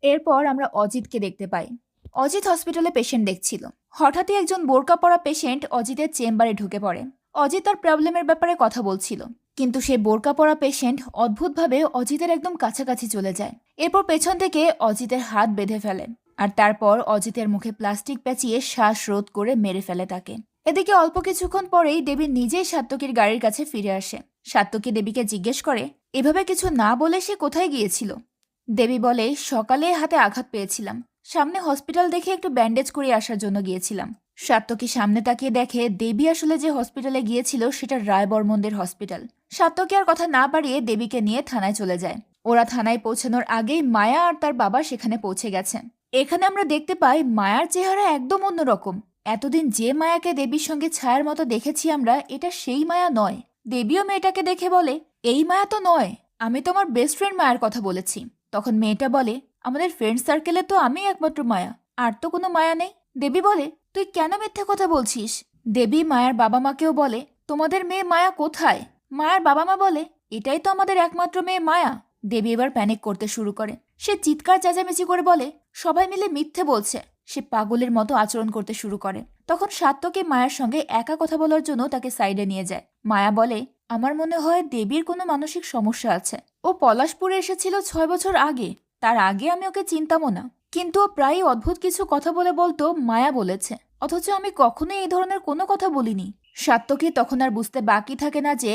এরপর আমরা অজিতকে দেখতে পাই। অজিত হসপিটালে পেশেন্ট দেখছিল। হঠাৎই একজন বোরকা পরা পেশেন্ট অজিতের চেম্বারে ঢুকে পড়ে। অজিত তার প্রবলেমের ব্যাপারে কথা বলছিল, কিন্তু সেই বোরকা পরা পেশেন্ট অদ্ভুতভাবে অজিতের একদম কাছাকাছি চলে যায়। এরপর পেছন থেকে অজিতের হাত বেঁধে ফেলে, আর তারপর অজিতের মুখে প্লাস্টিক পেঁচিয়ে শ্বাস রোধ করে মেরে ফেলে তাকে। এদিকে অল্প কিছুক্ষণ পরেই দেবী নিজেই সাত্তকীর গাড়ির কাছে ফিরে আসে। সাত্তকী দেবীকে জিজ্ঞেস করে এভাবে কিছু না বলে সে কোথায় গিয়েছিল। দেবী বলে সকালে হাতে আঘাত পেয়েছিলাম, সামনে হসপিটাল দেখে একটু ব্যান্ডেজ করে আসার জন্য গিয়েছিলাম। সাত্তকী সামনে তাকিয়ে দেখে দেবী আসলে যে হসপিটালে গিয়েছিল সেটা রায়বর্মনদের হসপিটাল। সাত্তকী আর কথা না বাড়িয়ে দেবীকে নিয়ে থানায় চলে যায়। ওরা থানায় পৌঁছানোর আগেই মায়া আর তার বাবা সেখানে পৌঁছে গেছে। এখানে আমরা দেখতে পাই মায়ার চেহারা একদম অন্যরকম। এতদিন যে মায়াকে দেবীর সঙ্গে ছায়ার মতো দেখেছি আমরা, এটা সেই মায়া নয়। দেবীও মেয়েটাকে দেখে বলে এই মায়া তো নয়, আমি তো আমার বেস্ট ফ্রেন্ড মায়ার কথা বলেছি। তখন মেয়েটা বলে আমাদের ফ্রেন্ড সার্কেলে তো আমি একমাত্র মায়া, আর তো কোনো মায়া নেই। দেবী বলে তুই কেন মিথ্যে কথা বলছিস। দেবী মায়ার বাবা মাকেও বলে তোমাদের মেয়ে মায়া কোথায়। মায়ার বাবা মা বলে এটাই তো আমাদের একমাত্র মেয়ে মায়া। দেবী এবার প্যানিক করতে শুরু করে, সে চিৎকার চেঁচামেচি করে বলে সবাই মিলে মিথ্যে বলছে। সে পাগলের মতো আচরণ করতে শুরু করে। তখন সাত্তকী মায়ের সঙ্গে একা কথা বলার জন্য তাকে সাইডে নিয়ে যায়। মায়া বলে আমার মনে হয় দেবীর কোনো মানসিক সমস্যা আছে। ও পলাশপুরে এসেছিল 6 বছর আগে, তার আগে আমি ওকে চিনতামও না, কিন্তু ও প্রায়ই অদ্ভুত কিছু কথা বলতো মায়া বলেছে, অথচ আমি কখনোই এই ধরনের কোনো কথা বলিনি। সাত্তকী তখন আর বুঝতে বাকি থাকে না যে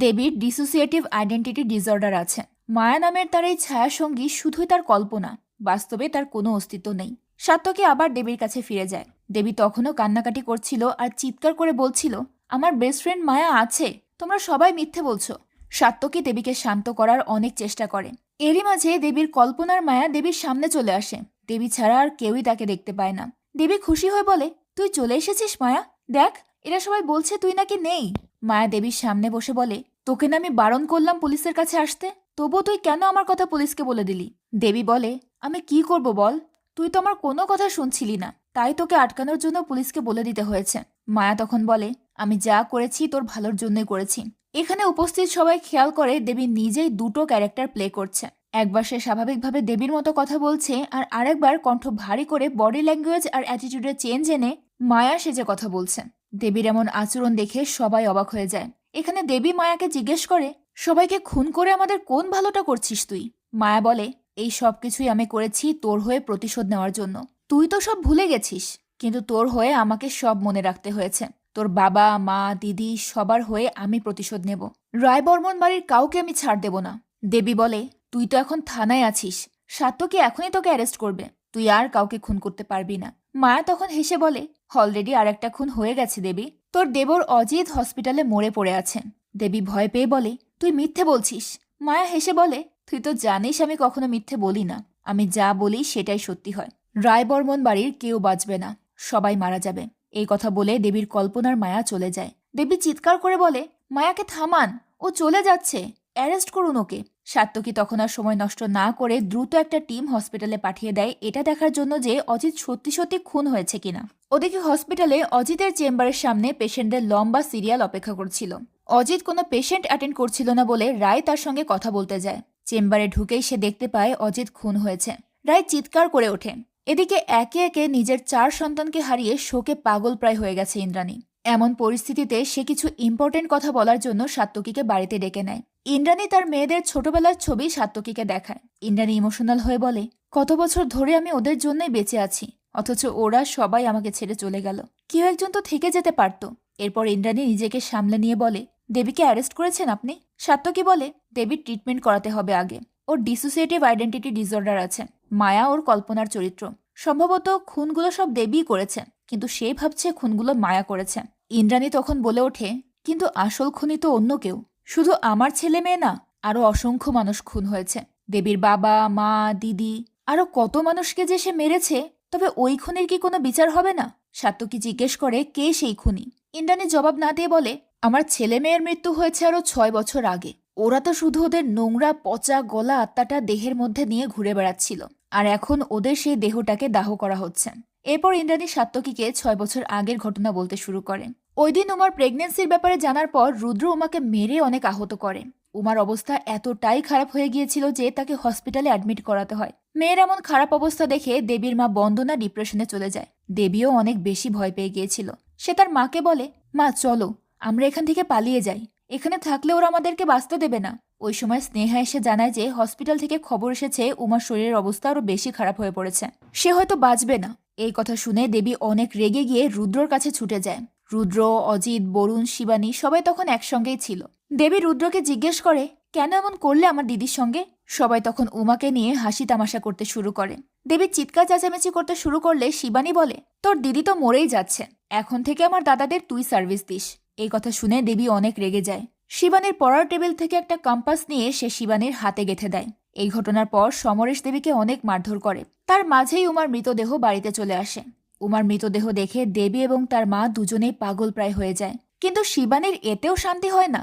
দেবীর ডিসোসিয়েটিভ আইডেন্টিটি ডিসঅর্ডার আছে। মায়া নামের তার এই ছায়াসঙ্গী শুধুই তার কল্পনা, বাস্তবে তার কোনো অস্তিত্ব নেই। সাত্তকী আবার দেবীর কাছে ফিরে যায়। দেবী তখনও কান্নাকাটি করছিল আর চিৎকার করে বলছিল আমার বেস্ট ফ্রেন্ড মায়া আছে, তোমরা সবাই মিথ্যে বলছো। সাত্তকী দেবীকে শান্ত করার অনেক চেষ্টা করে। এরই মাঝে দেবীর কল্পনার মায়া দেবীর সামনে চলে আসে। দেবী ছাড়া আর কেউই তাকে দেখতে পায় না। দেবী খুশি হয়ে বলে তুই চলে এসেছিস মায়া, দেখ এরা সবাই বলছে তুই নাকি নেই। মায়া দেবীর সামনে বসে বলে তোকে না আমি বারণ করলাম পুলিশের কাছে আসতে, তবুও তুই কেন আমার কথা পুলিশকে বলে দিলি। দেবী বলে আমি কি করব বল, তুই তো আমার কোনো কথা শুনছিলি না, তাই তোকে আটকানোর জন্য পুলিশকে বলে দিতে হয়েছে। মায়া তখন বলে আমি যা করেছি তোর ভালোর জন্যই করেছি। এখানে উপস্থিত সবাই খেয়াল করে দেবী নিজেই দুটো ক্যারেক্টার প্লে করছে। একবার সে স্বাভাবিকভাবে দেবীর মতো কথা বলছে, আর আরেকবার কণ্ঠ ভারী করে বডি ল্যাঙ্গুয়েজ আর অ্যাটিটিউডের চেঞ্জ এনে মায়া সেজে কথা বলছে। দেবীর এমন আচরণ দেখে সবাই অবাক হয়ে যায়। এখানে দেবী মায়াকে জিজ্ঞেস করে সবাইকে খুন করে আমাদের কোন ভালোটা করছিস তুই। মায়া বলে এই সব কিছুই আমি করেছি তোর হয়ে প্রতিশোধ নেওয়ার জন্য। তুই তো সব ভুলে গেছিস, কিন্তু তোর হয়ে আমাকে সব মনে রাখতে হয়েছে। তোর বাবা মা দিদি সবার হয়ে আমি প্রতিশোধ নেব। রায়বর্মন বাড়ির কাউকে আমি ছাড় দেব না। দেবী বলে তুই তো এখন থানায় আছিস, সাত্তকী এখনই তোকে অ্যারেস্ট করবে, তুই আর কাউকে খুন করতে পারবি না। মায়া তখন হেসে বলে অলরেডি আর একটা খুন হয়ে গেছে দেবী, তোর দেবর অজিত হসপিটালে মরে পড়ে আছে। দেবী ভয় পেয়ে বলে তুই মিথ্যে বলছিস। মায়া হেসে বলে তুই তো জানিস আমি কখনো মিথ্যে বলি না, আমি যা বলি সেটাই সত্যি হয়। রায়বর্মন বাড়ির কেউ বাঁচবে না, সবাই মারা যাবে। এই কথা বলে দেবীর কল্পনার মায়া চলে যায়। দেবী চিৎকার করে বলে মায়াকে থামান, ও চলে যাচ্ছে, অ্যারেস্ট করুন ওকে। সাত্তকী তখন আর সময় নষ্ট না করে দ্রুত একটা টিম হসপিটালে পাঠিয়ে দেয় এটা দেখার জন্য যে অজিত সত্যি সত্যি খুন হয়েছে কিনা। ওদিকে হসপিটালে অজিতের চেম্বারের সামনে পেশেন্টদের লম্বা সিরিয়াল অপেক্ষা করছিল। অজিত কোনো পেশেন্ট অ্যাটেন্ড করছিল না বলে রায় তার সঙ্গে কথা বলতে যায়। চেম্বারে ঢুকেই সে দেখতে পায় অজিত খুন হয়েছে। রায় চিৎকার করে ওঠে। এদিকে একে একে নিজের 4 সন্তানকে হারিয়ে শোকে পাগল প্রায় হয়ে গেছে ইন্দ্রাণী। এমন পরিস্থিতিতে সে কিছু ইম্পর্টেন্ট কথা বলার জন্য সাত্তকীকে বাড়িতে ডেকে নেয়। ইন্দ্রাণী তার মেয়েদের ছোটবেলার ছবি সাত্তকীকে দেখায়। ইন্দ্রাণী ইমোশনাল হয়ে বলে, কত বছর ধরে আমি ওদের জন্যই বেঁচে আছি, অথচ ওরা সবাই আমাকে ছেড়ে চলে গেল। কেউ একজন তো থেকে যেতে পারত। এরপর ইন্দ্রাণী নিজেকে সামলে নিয়ে বলে, দেবীকে অ্যারেস্ট করেছেন আপনি? সাত্তকী বলে, দেবীর ট্রিটমেন্ট করাতে হবে আগে। ওর ডিসোসিয়েটিভ আইডেন্টিটি ডিসঅর্ডার আছে। মায়া ওর কল্পনার চরিত্র। সম্ভবত খুনগুলো সব দেবীই করেছে, কিন্তু সে ভাবছে খুনগুলো মায়া করেছে। ইন্দ্রাণী তখন বলে ওঠে, কিন্তু আসল খুনি তো অন্য কেউ। শুধু আমার ছেলে মেয়ে না, আরো অসংখ্য মানুষ খুন হয়েছে। দেবীর বাবা, মা, দিদি, আরো কত মানুষকে যে সে মেরেছে। তবে ওই খুনির কি কোনো বিচার হবে না? সাত্তকী জিজ্ঞেস করে, কে সেই খুনি? ইন্দ্রাণী জবাব না দিয়ে বলে, আমার ছেলে মেয়ের মৃত্যু হয়েছে আরো 6 বছর আগে। ওরা তো শুধু ওদের নোংরা পচা গলা আত্মাটা দেহের মধ্যে নিয়ে ঘুরে বেড়াচ্ছিল, আর এখন ওদের সেই দেহটাকে দাহ করা হচ্ছে। এরপর ইন্দ্রাণী সাত্তকীকে 6 বছর আগের ঘটনা বলতে শুরু করে। ওই দিন উমার প্রেগনেন্সির ব্যাপারে জানার পর রুদ্র উমাকে মেরে অনেক আহত করে। উমার অবস্থা এতটাই খারাপ হয়ে গিয়েছিল যে তাকে হসপিটালে অ্যাডমিট করাতে হয়। মেয়ের এমন খারাপ অবস্থা দেখে দেবীর মা বন্দনা ডিপ্রেশনে চলে যায়। দেবীও অনেক বেশি ভয় পেয়ে গিয়েছিল। সে তার মাকে বলে, মা চলো আমরা এখান থেকে পালিয়ে যাই, এখানে থাকলে ওরা আমাদেরকে বাঁচতে দেবে না। ওই সময় স্নেহা এসে জানায় যে হসপিটাল থেকে খবর এসেছে উমার শরীরের অবস্থা আরো বেশি খারাপ হয়ে পড়েছে, সে হয়তো বাঁচবে না। এই কথা শুনে দেবী অনেক রেগে গিয়ে রুদ্রর কাছে ছুটে যায়। রুদ্র, অজিত, বরুণ, শিবানী সবাই তখন একসঙ্গেই ছিল। দেবী রুদ্রকে জিজ্ঞেস করে, কেন এমন করলে আমার দিদির সঙ্গে? সবাই তখন উমাকে নিয়ে হাসি তামাশা করতে শুরু করে। দেবী চিৎকার চেঁচামেচি করতে শুরু করলে শিবানী বলে, তোর দিদি তো মরেই যাচ্ছে, এখন থেকে আমার দাদাদের তুই সার্ভিস দিস। এই কথা শুনে দেবী অনেক রেগে যায়। শিবানীর পড়ার টেবিল থেকে একটা কম্পাস নিয়ে সে শিবানীর হাতে গেঁথে দেয়। এই ঘটনার পর সমরেশ দেবীকে অনেক মারধর করে। তার মাঝেই উমার মৃতদেহ বাড়িতে চলে আসে। উমার মৃতদেহ দেখে দেবী এবং তার মা দুজনেই পাগল প্রায় হয়ে যায়। কিন্তু শিবানীর এতেও শান্তি হয় না।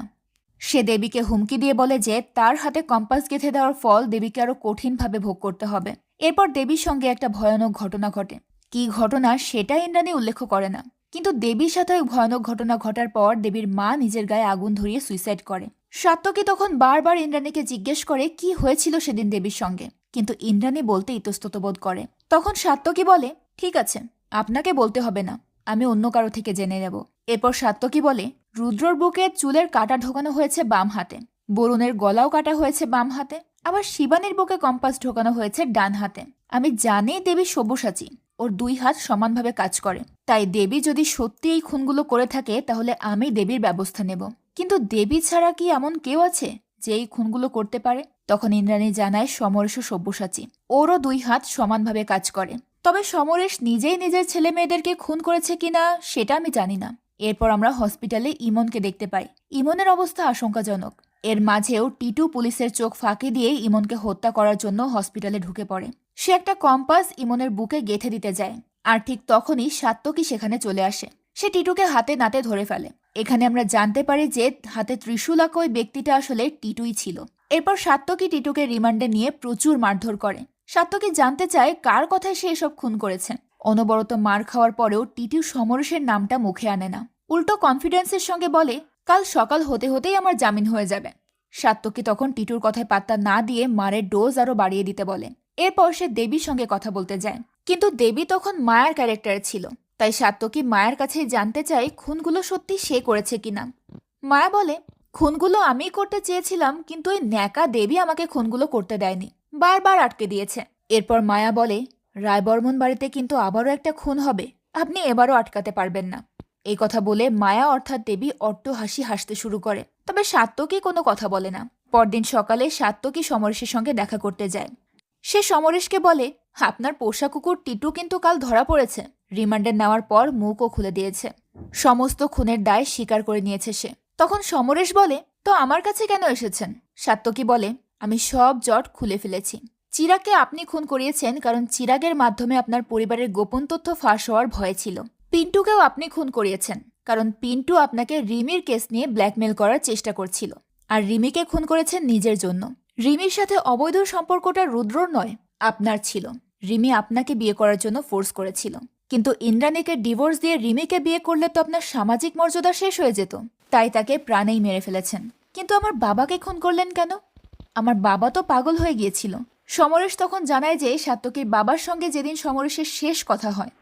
সে দেবীকে হুমকি দিয়ে বলে যে তার হাতে কম্পাস গেঁথে দেওয়ার ফল দেবীকে আরো কঠিনভাবে ভোগ করতে হবে। এরপর দেবীর সঙ্গে একটা ভয়ানক ঘটনা ঘটে। কি ঘটনা সেটা ইন্দ্রাণী উল্লেখ করে না, কিন্তু দেবীর সাথে ওই ভয়ানক ঘটনা ঘটার পর দেবীর মা নিজের গায়ে আগুন ধরিয়ে সুইসাইড করে। সাত্তকী তখন বারবার ইন্দ্রাণীকে জিজ্ঞেস করে কি হয়েছিল সেদিন দেবীর সঙ্গে, কিন্তু ইন্দ্রাণী বলতে ইতস্তত বোধ করে। তখন সাত্তকী বলে, ঠিক আছে, আপনাকে বলতে হবে না, আমি অন্য কারো থেকে জেনে নেব। এরপর সাত্তকী বলে, রুদ্রর বুকে চুলের কাঁটা ঢোকানো হয়েছে বাম হাতে, বরুণের গলাও কাটা হয়েছে বাম হাতে, আবার শিবানীর বুকে কম্পাস ঢোকানো হয়েছে ডান হাতে। আমি জানি দেবী সব্যসাচী, ওর 2 হাত সমানভাবে কাজ করে, তাই দেবী যদি সত্যি এই খুনগুলো করে থাকে তাহলে আমি দেবীর ব্যবস্থা নেব। কিন্তু দেবী ছাড়া কি এমন কেউ আছে যে এই খুনগুলো করতে পারে? তখন ইন্দ্রাণী জানায় সমরেশ সব্যসাচী, ওরও 2 হাত সমানভাবে কাজ করে। তবে সমরেশ নিজেই নিজের ছেলে মেয়েদেরকে খুন করেছে কিনা সেটা আমি জানি না। এরপর আমরা হসপিটালে ইমনকে দেখতে পাই। ইমনের অবস্থা আশঙ্কাজনক। এর মাঝেও টিটু পুলিশের চোখ ফাঁকি দিয়ে ইমনকে হত্যা করার জন্য হসপিটালে ঢুকে পড়ে। সে একটা কম্পাস ইমনের বুকে গেঁথে দিতে যায়, আর ঠিক তখনই সাত্তকী সেখানে চলে আসে। সে টিটুকে হাতে নাতে ধরে ফেলে। এখানে আমরা জানতে পারি যে হাতে ত্রিশূল আঁকা ওই ব্যক্তিটা আসলে টিটুই ছিল। এরপর সাত্তকী টিটুকে রিমান্ডে নিয়ে প্রচুর মারধর করে। সাত্তকী জানতে চায় কার কথায় সে এসব খুন করেছে। অনবরত মার খাওয়ার পরেও টিটু সমরেশের নামটা মুখে আনে না, উল্টো কনফিডেন্সের সঙ্গে বলে, কাল সকাল হতে হতেই আমার জামিন হয়ে যাবে। সাত্তকী তখন টিটুর কথায় পাত্তা না দিয়ে মারের ডোজ আরো বাড়িয়ে দিতে বলে। এরপর সে দেবীর সঙ্গে কথা বলতে যায়, কিন্তু দেবী তখন মায়ার ক্যারেক্টারে ছিল। তাই সাত্তকী মায়ের কাছে জানতে চায় খুনগুলো সত্যি সে করেছে কিনা। মায়া বলে, খুনগুলো আমি করতে চেয়েছিলাম, কিন্তু ওই ন্যাকা দেবী আমাকে খুনগুলো করতে দেয়নি, বারবার আটকে দিয়েছে। এরপর মায়া বলে, রায়বর্মন বাড়িতে কিন্তু আবারও একটা খুন হবে, আপনি এবারও আটকাতে পারবেন না। এই কথা বলে মায়া অর্থাৎ দেবী অট্ট হাসি হাসতে শুরু করে। তবে সাত্তকী কোনো কথা বলে না। পরদিন সকালে সাত্তকী সমরেশের সঙ্গে দেখা করতে যায়। সে সমরেশকে বলে, আপনার পোষা কুকুর টিটু কিন্তু কাল ধরা পড়েছে। রিমান্ডে নেওয়ার পর মুখও খুলে দিয়েছে। সমস্ত খুনের দায় স্বীকার করে নিয়েছে সে। তখন সমরেশ বলে, তো আমার কাছে কেন এসেছেন? সাত্তকী বলে, আমি সব জট খুলে ফেলেছি। চিরাগকে আপনি খুন করিয়েছেন কারণ চিরাগের মাধ্যমে আপনার পরিবারের গোপন তথ্য ফাঁস হওয়ার ভয় ছিল। পিন্টুকেও আপনি খুন করিয়েছেন কারণ পিন্টু আপনাকে রিমির কেস নিয়ে ব্ল্যাকমেল করার চেষ্টা করছিল। আর রিমিকে খুন করেছেন নিজের জন্য। রিমির সাথে অবৈধ সম্পর্কটা রুদ্রর নয়, আপনার ছিল। রিমি আপনাকে বিয়ে করার জন্য ফোর্স করেছিল, কিন্তু ইন্দ্রাণীকে ডিভোর্স দিয়ে রিমিকে বিয়ে করলে তো আপনার সামাজিক মর্যাদা শেষ হয়ে যেত, তাই তাকে প্রাণেই মেরে ফেলেছেন। কিন্তু আমার বাবাকে খুন করলেন কেন? আমার বাবা তো পাগল হয়ে গিয়েছিল। সমরেশ তখন জানায় যে সাত্তকীর বাবার সঙ্গে যেদিন সমরেশের শেষ কথা হয়,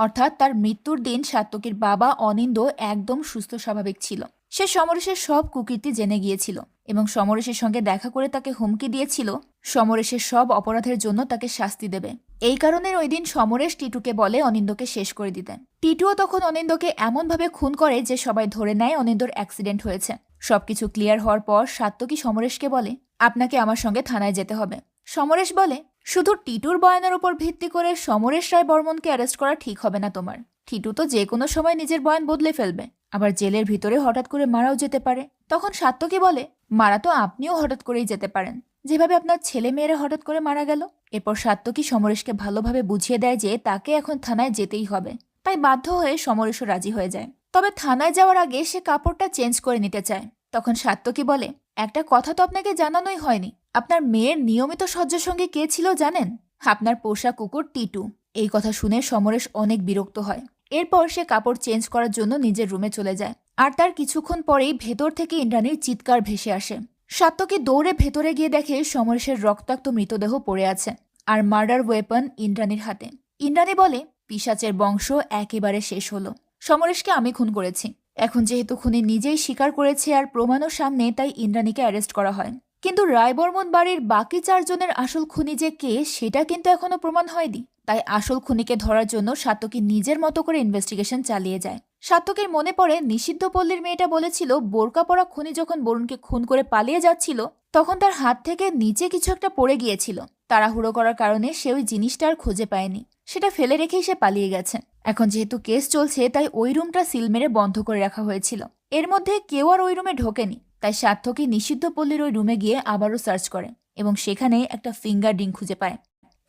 অর্থাৎ তার মৃত্যুর দিন সাত্তকীর বাবা অনিন্দ একদম সুস্থ স্বাভাবিক ছিল। সে সমরেশের সব কুকীর্তি জেনে গিয়েছিল এবং সমরেশের সঙ্গে দেখা করে তাকে হুমকি দিয়েছিল সমরেশের সব অপরাধের জন্য তাকে শাস্তি দেবে। এই কারণে ওই দিন সমরেশ টিটুকে বলে অনিন্দকে শেষ করে দিতে। টিটুও তখন অনিন্দকে এমনভাবে খুন করে যে সবাই ধরে নেয় অনিন্দর অ্যাক্সিডেন্ট হয়েছে। সবকিছু ক্লিয়ার হওয়ার পর সাত্তকী সমরেশকে বলে, আপনাকে আমার সঙ্গে থানায় যেতে হবে। সমরেশ বলে, শুধু টিটুর বয়ানের উপর ভিত্তি করে সমরেশ রায় বর্মনকে অ্যারেস্ট করা ঠিক হবে না তোমার। টিটু তো যে কোনো সময় নিজের বয়ান বদলে ফেলবে, আবার জেলের ভিতরে হঠাৎ করে মারাও যেতে পারে। তখন সাত্তকী বলে, মারা তো আপনিও হঠাৎ করেই যেতে পারেন, যেভাবে আপনার ছেলে মেয়েরা হঠাৎ করে মারা গেল। এরপর সাত্তকী সমরেশকে ভালোভাবে বুঝিয়ে দেয় যে তাকে এখন থানায় যেতেই হবে। তাই বাধ্য হয়ে সমরেশও রাজি হয়ে যায়। তবে থানায় যাওয়ার আগে সে কাপড়টা চেঞ্জ করে নিতে চায়। তখন সাত্তকী বলে, একটা কথা তো আপনাকে জানানোই হয়নি, আপনার মেয়ের নিয়মিত শয্যার সঙ্গে কে ছিল জানেন? আপনার পোষা কুকুর টিটু। এই কথা শুনে সমরেশ অনেক বিরক্ত হয়। এরপর সে কাপড় চেঞ্জ করার জন্য নিজের রুমে চলে যায়। আর তার কিছুক্ষণ পরেই ভেতর থেকে ইন্দ্রাণীর চিৎকার ভেসে আসে। সাত্তকী দৌড়ে ভেতরে গিয়ে দেখে সমরেশের রক্তাক্ত মৃতদেহ পড়ে আছে আর মার্ডার ওয়েপন ইন্দ্রাণীর হাতে। ইন্দ্রাণী বলে, পিশাচের বংশ একেবারে শেষ হলো। সমরেশকে আমি খুন করেছি। এখন যেহেতু খুনি নিজেই স্বীকার করেছে আর প্রমাণও সামনে, তাই ইন্দ্রাণীকে অ্যারেস্ট করা হয়। কিন্তু রায়বর্মন বাড়ির বাকি 4 জনের আসল খুনি যে কে সেটা কিন্তু এখনো প্রমাণ হয়নি। তাই আসল খুনিকে ধরার জন্য সাত্তকী নিজের মতো করে ইনভেস্টিগেশন চালিয়ে যায়। সাত্তকীর মনে পড়ে নিষিদ্ধ পল্লীর মেয়েটা বলেছিল বোরকা পরা খুনি যখন বরুণকে খুন করে পালিয়ে যাচ্ছিল তখন তার হাত থেকে নিচে কিছু একটা পড়ে গিয়েছিল। তাড়াহুড়ো করার কারণে সে ওই জিনিসটা আর খুঁজে পায়নি, সেটা ফেলে রেখেই সে পালিয়ে গেছে। এখন যেহেতু কেস চলছে তাই ওই রুমটা সিল মেরে বন্ধ করে রাখা হয়েছিল। এর মধ্যে কেউ আর ওই রুমে ঢোকেনি, তাই সাত্তকী নিষিদ্ধ পল্লীর ওই রুমে গিয়ে আবারও সার্চ করে এবং সেখানে একটা ফিঙ্গার রিং খুঁজে পায়।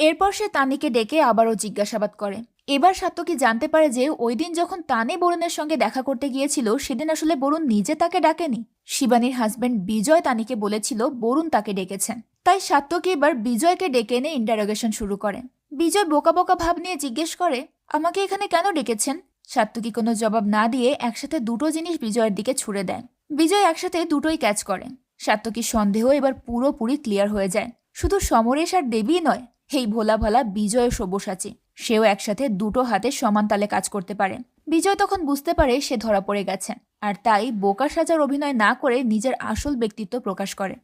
এরপর সে তানিকে ডেকে আবারও জিজ্ঞাসাবাদ করে। এবার সাত্তকী জানতে পারে যে ওই দিন যখন তানি বরুণের সঙ্গে দেখা করতে গিয়েছিল সেদিন আসলে বরুণ নিজে তাকে ডাকেনি। শিবানীর হাজবেন্ড বিজয় তানিকে বলেছিল বরুণ তাকে ডেকেছেন। তাই সাত্তকী এবার বিজয়কে ডেকে এনে ইন্টারোগেশন শুরু করে। বিজয় বোকা বোকা ভাব নিয়ে জিজ্ঞেস করে, আমাকে এখানে কেন ডেকেছেন? সাত্তকী কোনো জবাব না দিয়ে একসাথে দুটো জিনিস বিজয়ের দিকে ছুড়ে দেয়। বিজয় একসাথে দুটোই ক্যাচ করে। সাত্তকীর সন্দেহ এবার পুরোপুরি ক্লিয়ার হয়ে যায়। শুধু সমরেশ আর দেবী নয়, এই ভোলা ভালা বিজয় সব্যসাচী, সেও একসাথে দুটো হাতে সমান তালে কাজ করতে পারে। বিজয় তখন বুঝতে পারে সে ধরা পড়ে গেছে, আর তাই বোকা সাজার অভিনয় না করে নিজের আসল ব্যক্তিত্ব প্রকাশ করে।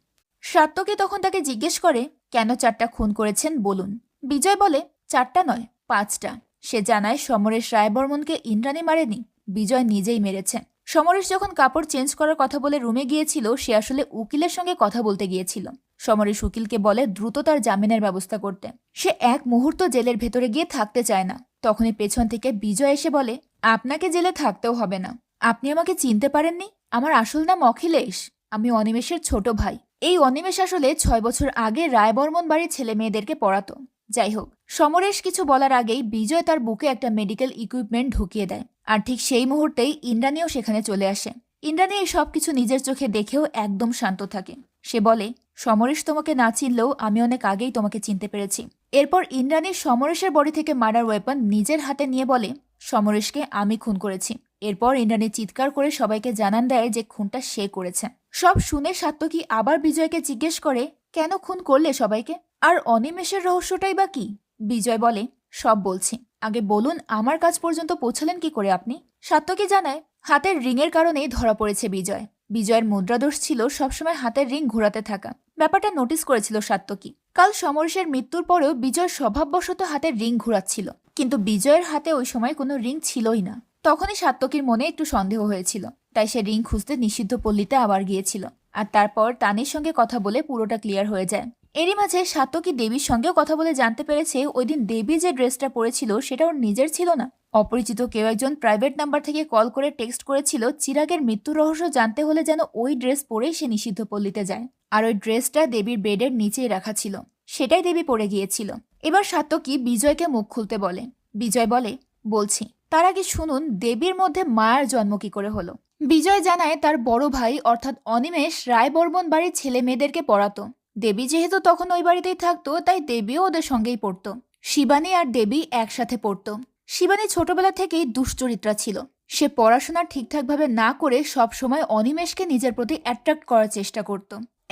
সাত্তকী তখন তাকে জিজ্ঞেস করে, কেন 4টা খুন করেছেন বলুন। বিজয় বলে, 4টা নয় 5টা। সে জানায় সমরেশ রায়বর্মনকে ইন্দ্রাণী মারেনি, বিজয় নিজেই মেরেছে। সমরেশ যখন কাপড় চেঞ্জ করার কথা বলে রুমে গিয়েছিল সে আসলে উকিলের সঙ্গে কথা বলতে গিয়েছিল। সমরেশ উকিলকে বলে দ্রুত তার জামিনের ব্যবস্থা করতে। সে এক মুহূর্ত জেলের ভেতরে গিয়ে থাকতে চায় না। তখনই পেছন থেকে বিজয় এসে বলে, আপনাকে জেলে থাকতেও হবে না, আপনি আমাকে চিনতে পারেননি? আমার আসল নাম অখিলেশ, আমি অনিমেষের ছোট ভাই। এই অনিমেষ আসলে 6 বছর আগে রায়বর্মন বাড়ির ছেলে মেয়েদেরকে পড়াতো। যাই হোক, সমরেশ কিছু বলার আগেই বিজয় তার বুকে একটা মেডিকেল ইকুইপমেন্ট ঢুকিয়ে দেয়। আর ঠিক সেই মুহূর্তেই ইন্দ্রাণীও সেখানে চলে আসে। ইন্দ্রাণী এই সবকিছু নিজের চোখে দেখেও একদম শান্ত থাকে। সে বলে, সমরেশ তোমাকে না চিনলেও আমি অনেক আগেই তোমাকে চিনতে পেরেছি। এরপর ইন্দ্রাণী সমরেশের বডি থেকে মার্ডার ওয়েপন নিজের হাতে নিয়ে বলে, সমরেশকে আমি খুন করেছি। এরপর ইন্দ্রাণী চিৎকার করে সবাইকে জানান দেয় যে খুনটা সে করেছে। সব শুনে সাত্তকী আবার বিজয়কে জিজ্ঞেস করে, কেন খুন করলে সবাইকে? আর অনিমেষের রহস্যটাই বা কি? বিজয় বলে, সব বলছি, আগে বলুন আমার কাজ পর্যন্ত পৌঁছালেন কি করে আপনি? সাত্তকী জানায়, হাতের রিংয়ের কারণেই ধরা পড়েছে বিজয়। বিজয়ের মুদ্রাদোষ ছিল সবসময় হাতের রিং ঘোরাতে থাকা। ব্যাপারটা নোটিস করেছিল সাত্তকী। কাল সমরেশের মৃত্যুর পরেও বিজয় স্বভাববশত হাতের রিং ঘোরাচ্ছিল, কিন্তু বিজয়ের হাতে ওই সময় কোনো রিং ছিলই না। তখনই সাত্তকীর মনে একটু সন্দেহ হয়েছিল, তাই সে রিং খুঁজতে নিষিদ্ধ পল্লীতে আবার গিয়েছিল। আর তারপর তানির সঙ্গে কথা বলে পুরোটা ক্লিয়ার হয়ে যায়। এরই মাঝে সাত্তকী দেবীর সঙ্গেও কথা বলে জানতে পেরেছে ওই দিন দেবী যে ড্রেসটা পরেছিল সেটা ওর নিজের ছিল না। অপরিচিত কেউ একজন প্রাইভেট নাম্বার থেকে কল করে টেক্সট করেছিল চিরাগের মৃত্যুর রহস্য জানতে হলে যেন ওই ড্রেস পরেই সে নিষিদ্ধ পল্লীতে যায়। আর ওই ড্রেসটা দেবীর বেডের নিচেই রাখা ছিল, সেটাই দেবী পরে গিয়েছিল। এবার সাত্তকী বিজয়কে মুখ খুলতে বলে। বিজয় বলে, বলছি, তার আগে শুনুন দেবীর মধ্যে মায়ের জন্ম কি করে হলো। বিজয় জানায় তার বড় ভাই অর্থাৎ অনিমেষ রায়বর্মন বাড়ির ছেলে মেয়েদেরকে পড়াতো। দেবী যেহেতু তখন ওই বাড়িতেই থাকতো তাই দেবীও ওদের সঙ্গেই পড়তো। শিবানী আর দেবী একসাথে পড়তো। শিবানী ছোটবেলা থেকেই দুশ্চরিত্রা ছিল। সে পড়াশোনা ঠিকঠাকভাবে না করে সবসময় অনিমেষকে নিজের প্রতি অ্যাট্রাক্ট করার চেষ্টা করত।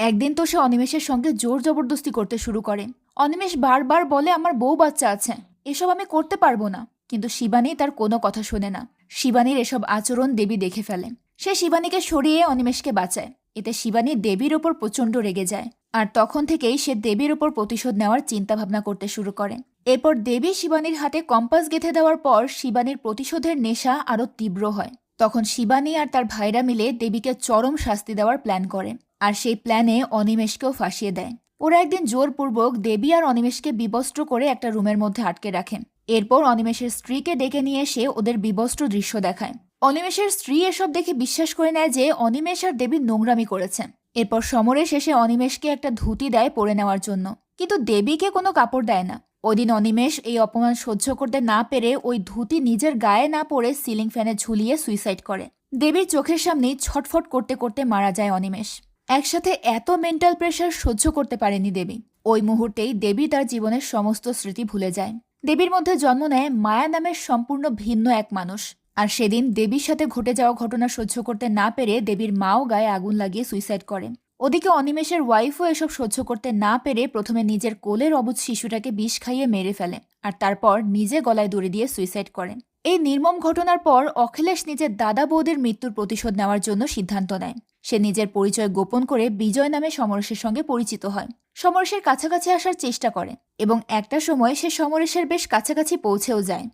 একদিন তো সে অনিমেষের সঙ্গে জোর জবরদস্তি করতে শুরু করে। অনিমেষ বারবার বলে, আমার বউ বাচ্চা আছে, এসব আমি করতে পারবো না। কিন্তু শিবানী তার কোনো কথা শোনে না। শিবানীর এসব আচরণ দেবী দেখে ফেলে। সে শিবানীকে সরিয়ে অনিমেষকে বাঁচায়। এতে শিবানী দেবীর ওপর প্রচণ্ড রেগে যায়। আর তখন থেকেই সে দেবীর ওপর প্রতিশোধ নেওয়ার চিন্তাভাবনা করতে শুরু করে। এরপর দেবী শিবানীর হাতে কম্পাস গেঁথে দেওয়ার পর শিবানীর প্রতিশোধের নেশা আরও তীব্র হয়। তখন শিবানী আর তার ভাইরা মিলে দেবীকে চরম শাস্তি দেওয়ার প্ল্যান করে। আর সেই প্ল্যানে অনিমেষকেও ফাঁসিয়ে দেয়। ওরা একদিন জোরপূর্বক দেবী আর অনিমেষকে বিবস্ত্র করে একটা রুমের মধ্যে আটকে রাখে। এরপর অনিমেষের স্ত্রীকে ডেকে নিয়ে এসে ওদের বিবস্ত্র দৃশ্য দেখায়। অনিমেষের স্ত্রী এসব দেখে বিশ্বাস করে নেয় যে অনিমেষ আর দেবী নোংরামি করেছে। এরপর সমরেশ এসে অনিমেষকে একটা ধুতি দেয় পরে নেওয়ার জন্য, কিন্তু দেবীকে কোনো কাপড় দেয় না। ওদিন অনিমেষ এই অপমান সহ্য করতে না পেরে ওই ধুতি নিজের গায়ে না পরে সিলিং ফ্যানে ঝুলিয়ে সুইসাইড করে। দেবীর চোখের সামনেই ছটফট করতে করতে মারা যায় অনিমেষ। একসাথে এত মেন্টাল প্রেশার সহ্য করতে পারেনি দেবী। ওই মুহূর্তেই দেবী তার জীবনের সমস্ত স্মৃতি ভুলে যায়। দেবীর মধ্যে জন্ম নেয় মায়া নামের সম্পূর্ণ ভিন্ন এক মানুষ। আর সেদিন দেবীর সাথে ঘটে যাওয়া ঘটনা সহ্য করতে না পেরে দেবীর মাও গায়ে আগুন লাগিয়ে সুইসাইড করে। ওদিকে অনিমেষের ওয়াইফও এসব সহ্য করতে না পেরে প্রথমে নিজের কোলের অবুঝ শিশুটাকে বিষ খাইয়ে মেরে ফেলে, আর তারপর নিজে গলায় দড়ি দিয়ে সুইসাইড করে। এই নির্মম ঘটনার পর অখিলেশ নিজের দাদা বৌদির মৃত্যুর প্রতিশোধ নেওয়ার জন্য সিদ্ধান্ত নেয়। সে নিজের পরিচয় গোপন করে বিজয় নামে সমরেশের সঙ্গে পরিচিত হয়। সমরেশের কাছাকাছি আসার চেষ্টা করে এবং একটা সময় সে সমরেশের বেশ কাছাকাছি পৌঁছেও যায়।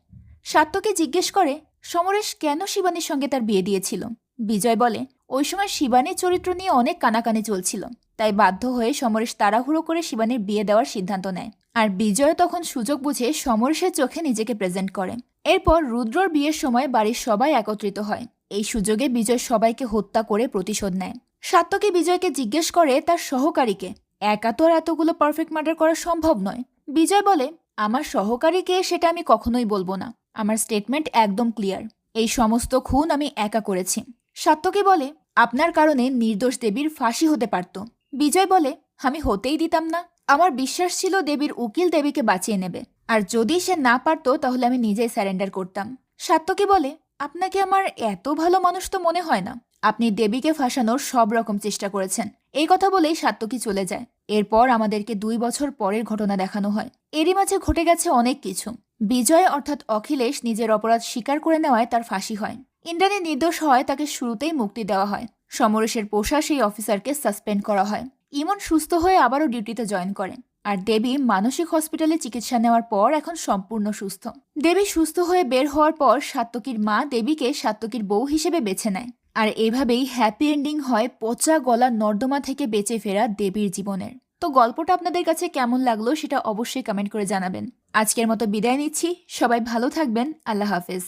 সাত্যকে জিজ্ঞেস করে সমরেশ কেন শিবানীর সঙ্গে তার বিয়ে দিয়েছিল। বিজয় বলে ওই সময় শিবানীর চরিত্র নিয়ে অনেক কানাকানি চলছিল, তাই বাধ্য হয়ে সমরেশ তাড়াহুড়ো করে শিবানীর বিয়ে দেওয়ার সিদ্ধান্ত নেয়। আর বিজয় তখন সুযোগ বুঝে সমরেশের চোখে নিজেকে প্রেজেন্ট করে। এরপর রুদ্রর বিয়ের সময় বাড়ির সবাই একত্রিত হয়। এই সুযোগে বিজয় সবাইকে হত্যা করে প্রতিশোধ নেয়। সাত্যকী বিজয়কে জিজ্ঞেস করে তার সহকারীকে, একা তো আর এতগুলো পারফেক্ট মার্ডার করা সম্ভব নয়। বিজয় বলে আমার সহকারীকে সেটা আমি কখনোই বলবো না, আমার স্টেটমেন্ট একদম ক্লিয়ার, এই সমস্ত খুন আমি একা করেছি। সাত্যকী বলে আপনার কারণে নির্দোষ দেবীর ফাঁসি হতে পারত। বিজয় বলে আমি হতেই দিতাম না, আমার বিশ্বাস ছিল দেবীর উকিল দেবীকে বাঁচিয়ে নেবে, আর যদি সে না পারত তাহলে আমি নিজেই স্যারেন্ডার করতাম। সাত্যকী বলে আপনাকে আমার এত ভালো মানুষ তো মনে হয় না, আপনি দেবীকে ফাঁসানোর সব রকম চেষ্টা করেছেন। এই কথা বলেই সাত্যকী চলে যায়। এরপর আমাদেরকে 2 বছর পরের ঘটনা দেখানো হয়। এরই মাঝে ঘটে গেছে অনেক কিছু। বিজয় অর্থাৎ অখিলেশ নিজের অপরাধ স্বীকার করে নেওয়ায় তার ফাঁসি হয়। ইন্দ্রাণী নির্দোষ হয়, তাকে শুরুতেই মুক্তি দেওয়া হয়। সমরেশের পোষা সেই অফিসারকে সাসপেন্ড করা হয়। ইমন সুস্থ হয়ে আবারও ডিউটিতে জয়েন করে। আর দেবী মানসিক হসপিটালে চিকিৎসা নেওয়ার পর এখন সম্পূর্ণ সুস্থ। দেবী সুস্থ হয়ে বের হওয়ার পর সাত্যকীর মা দেবীকে সাত্যকীর বউ হিসেবে বেছে নেয়। আর এভাবেই হ্যাপি এন্ডিং হয় পচা গলা নর্দমা থেকে বেঁচে ফেরা দেবীর জীবনের। তো গল্পটা আপনাদের কাছে কেমন লাগলো সেটা অবশ্যই কমেন্ট করে জানাবেন। আজকের মতো বিদায় নিচ্ছি, সবাই ভালো থাকবেন, আল্লাহ হাফেজ।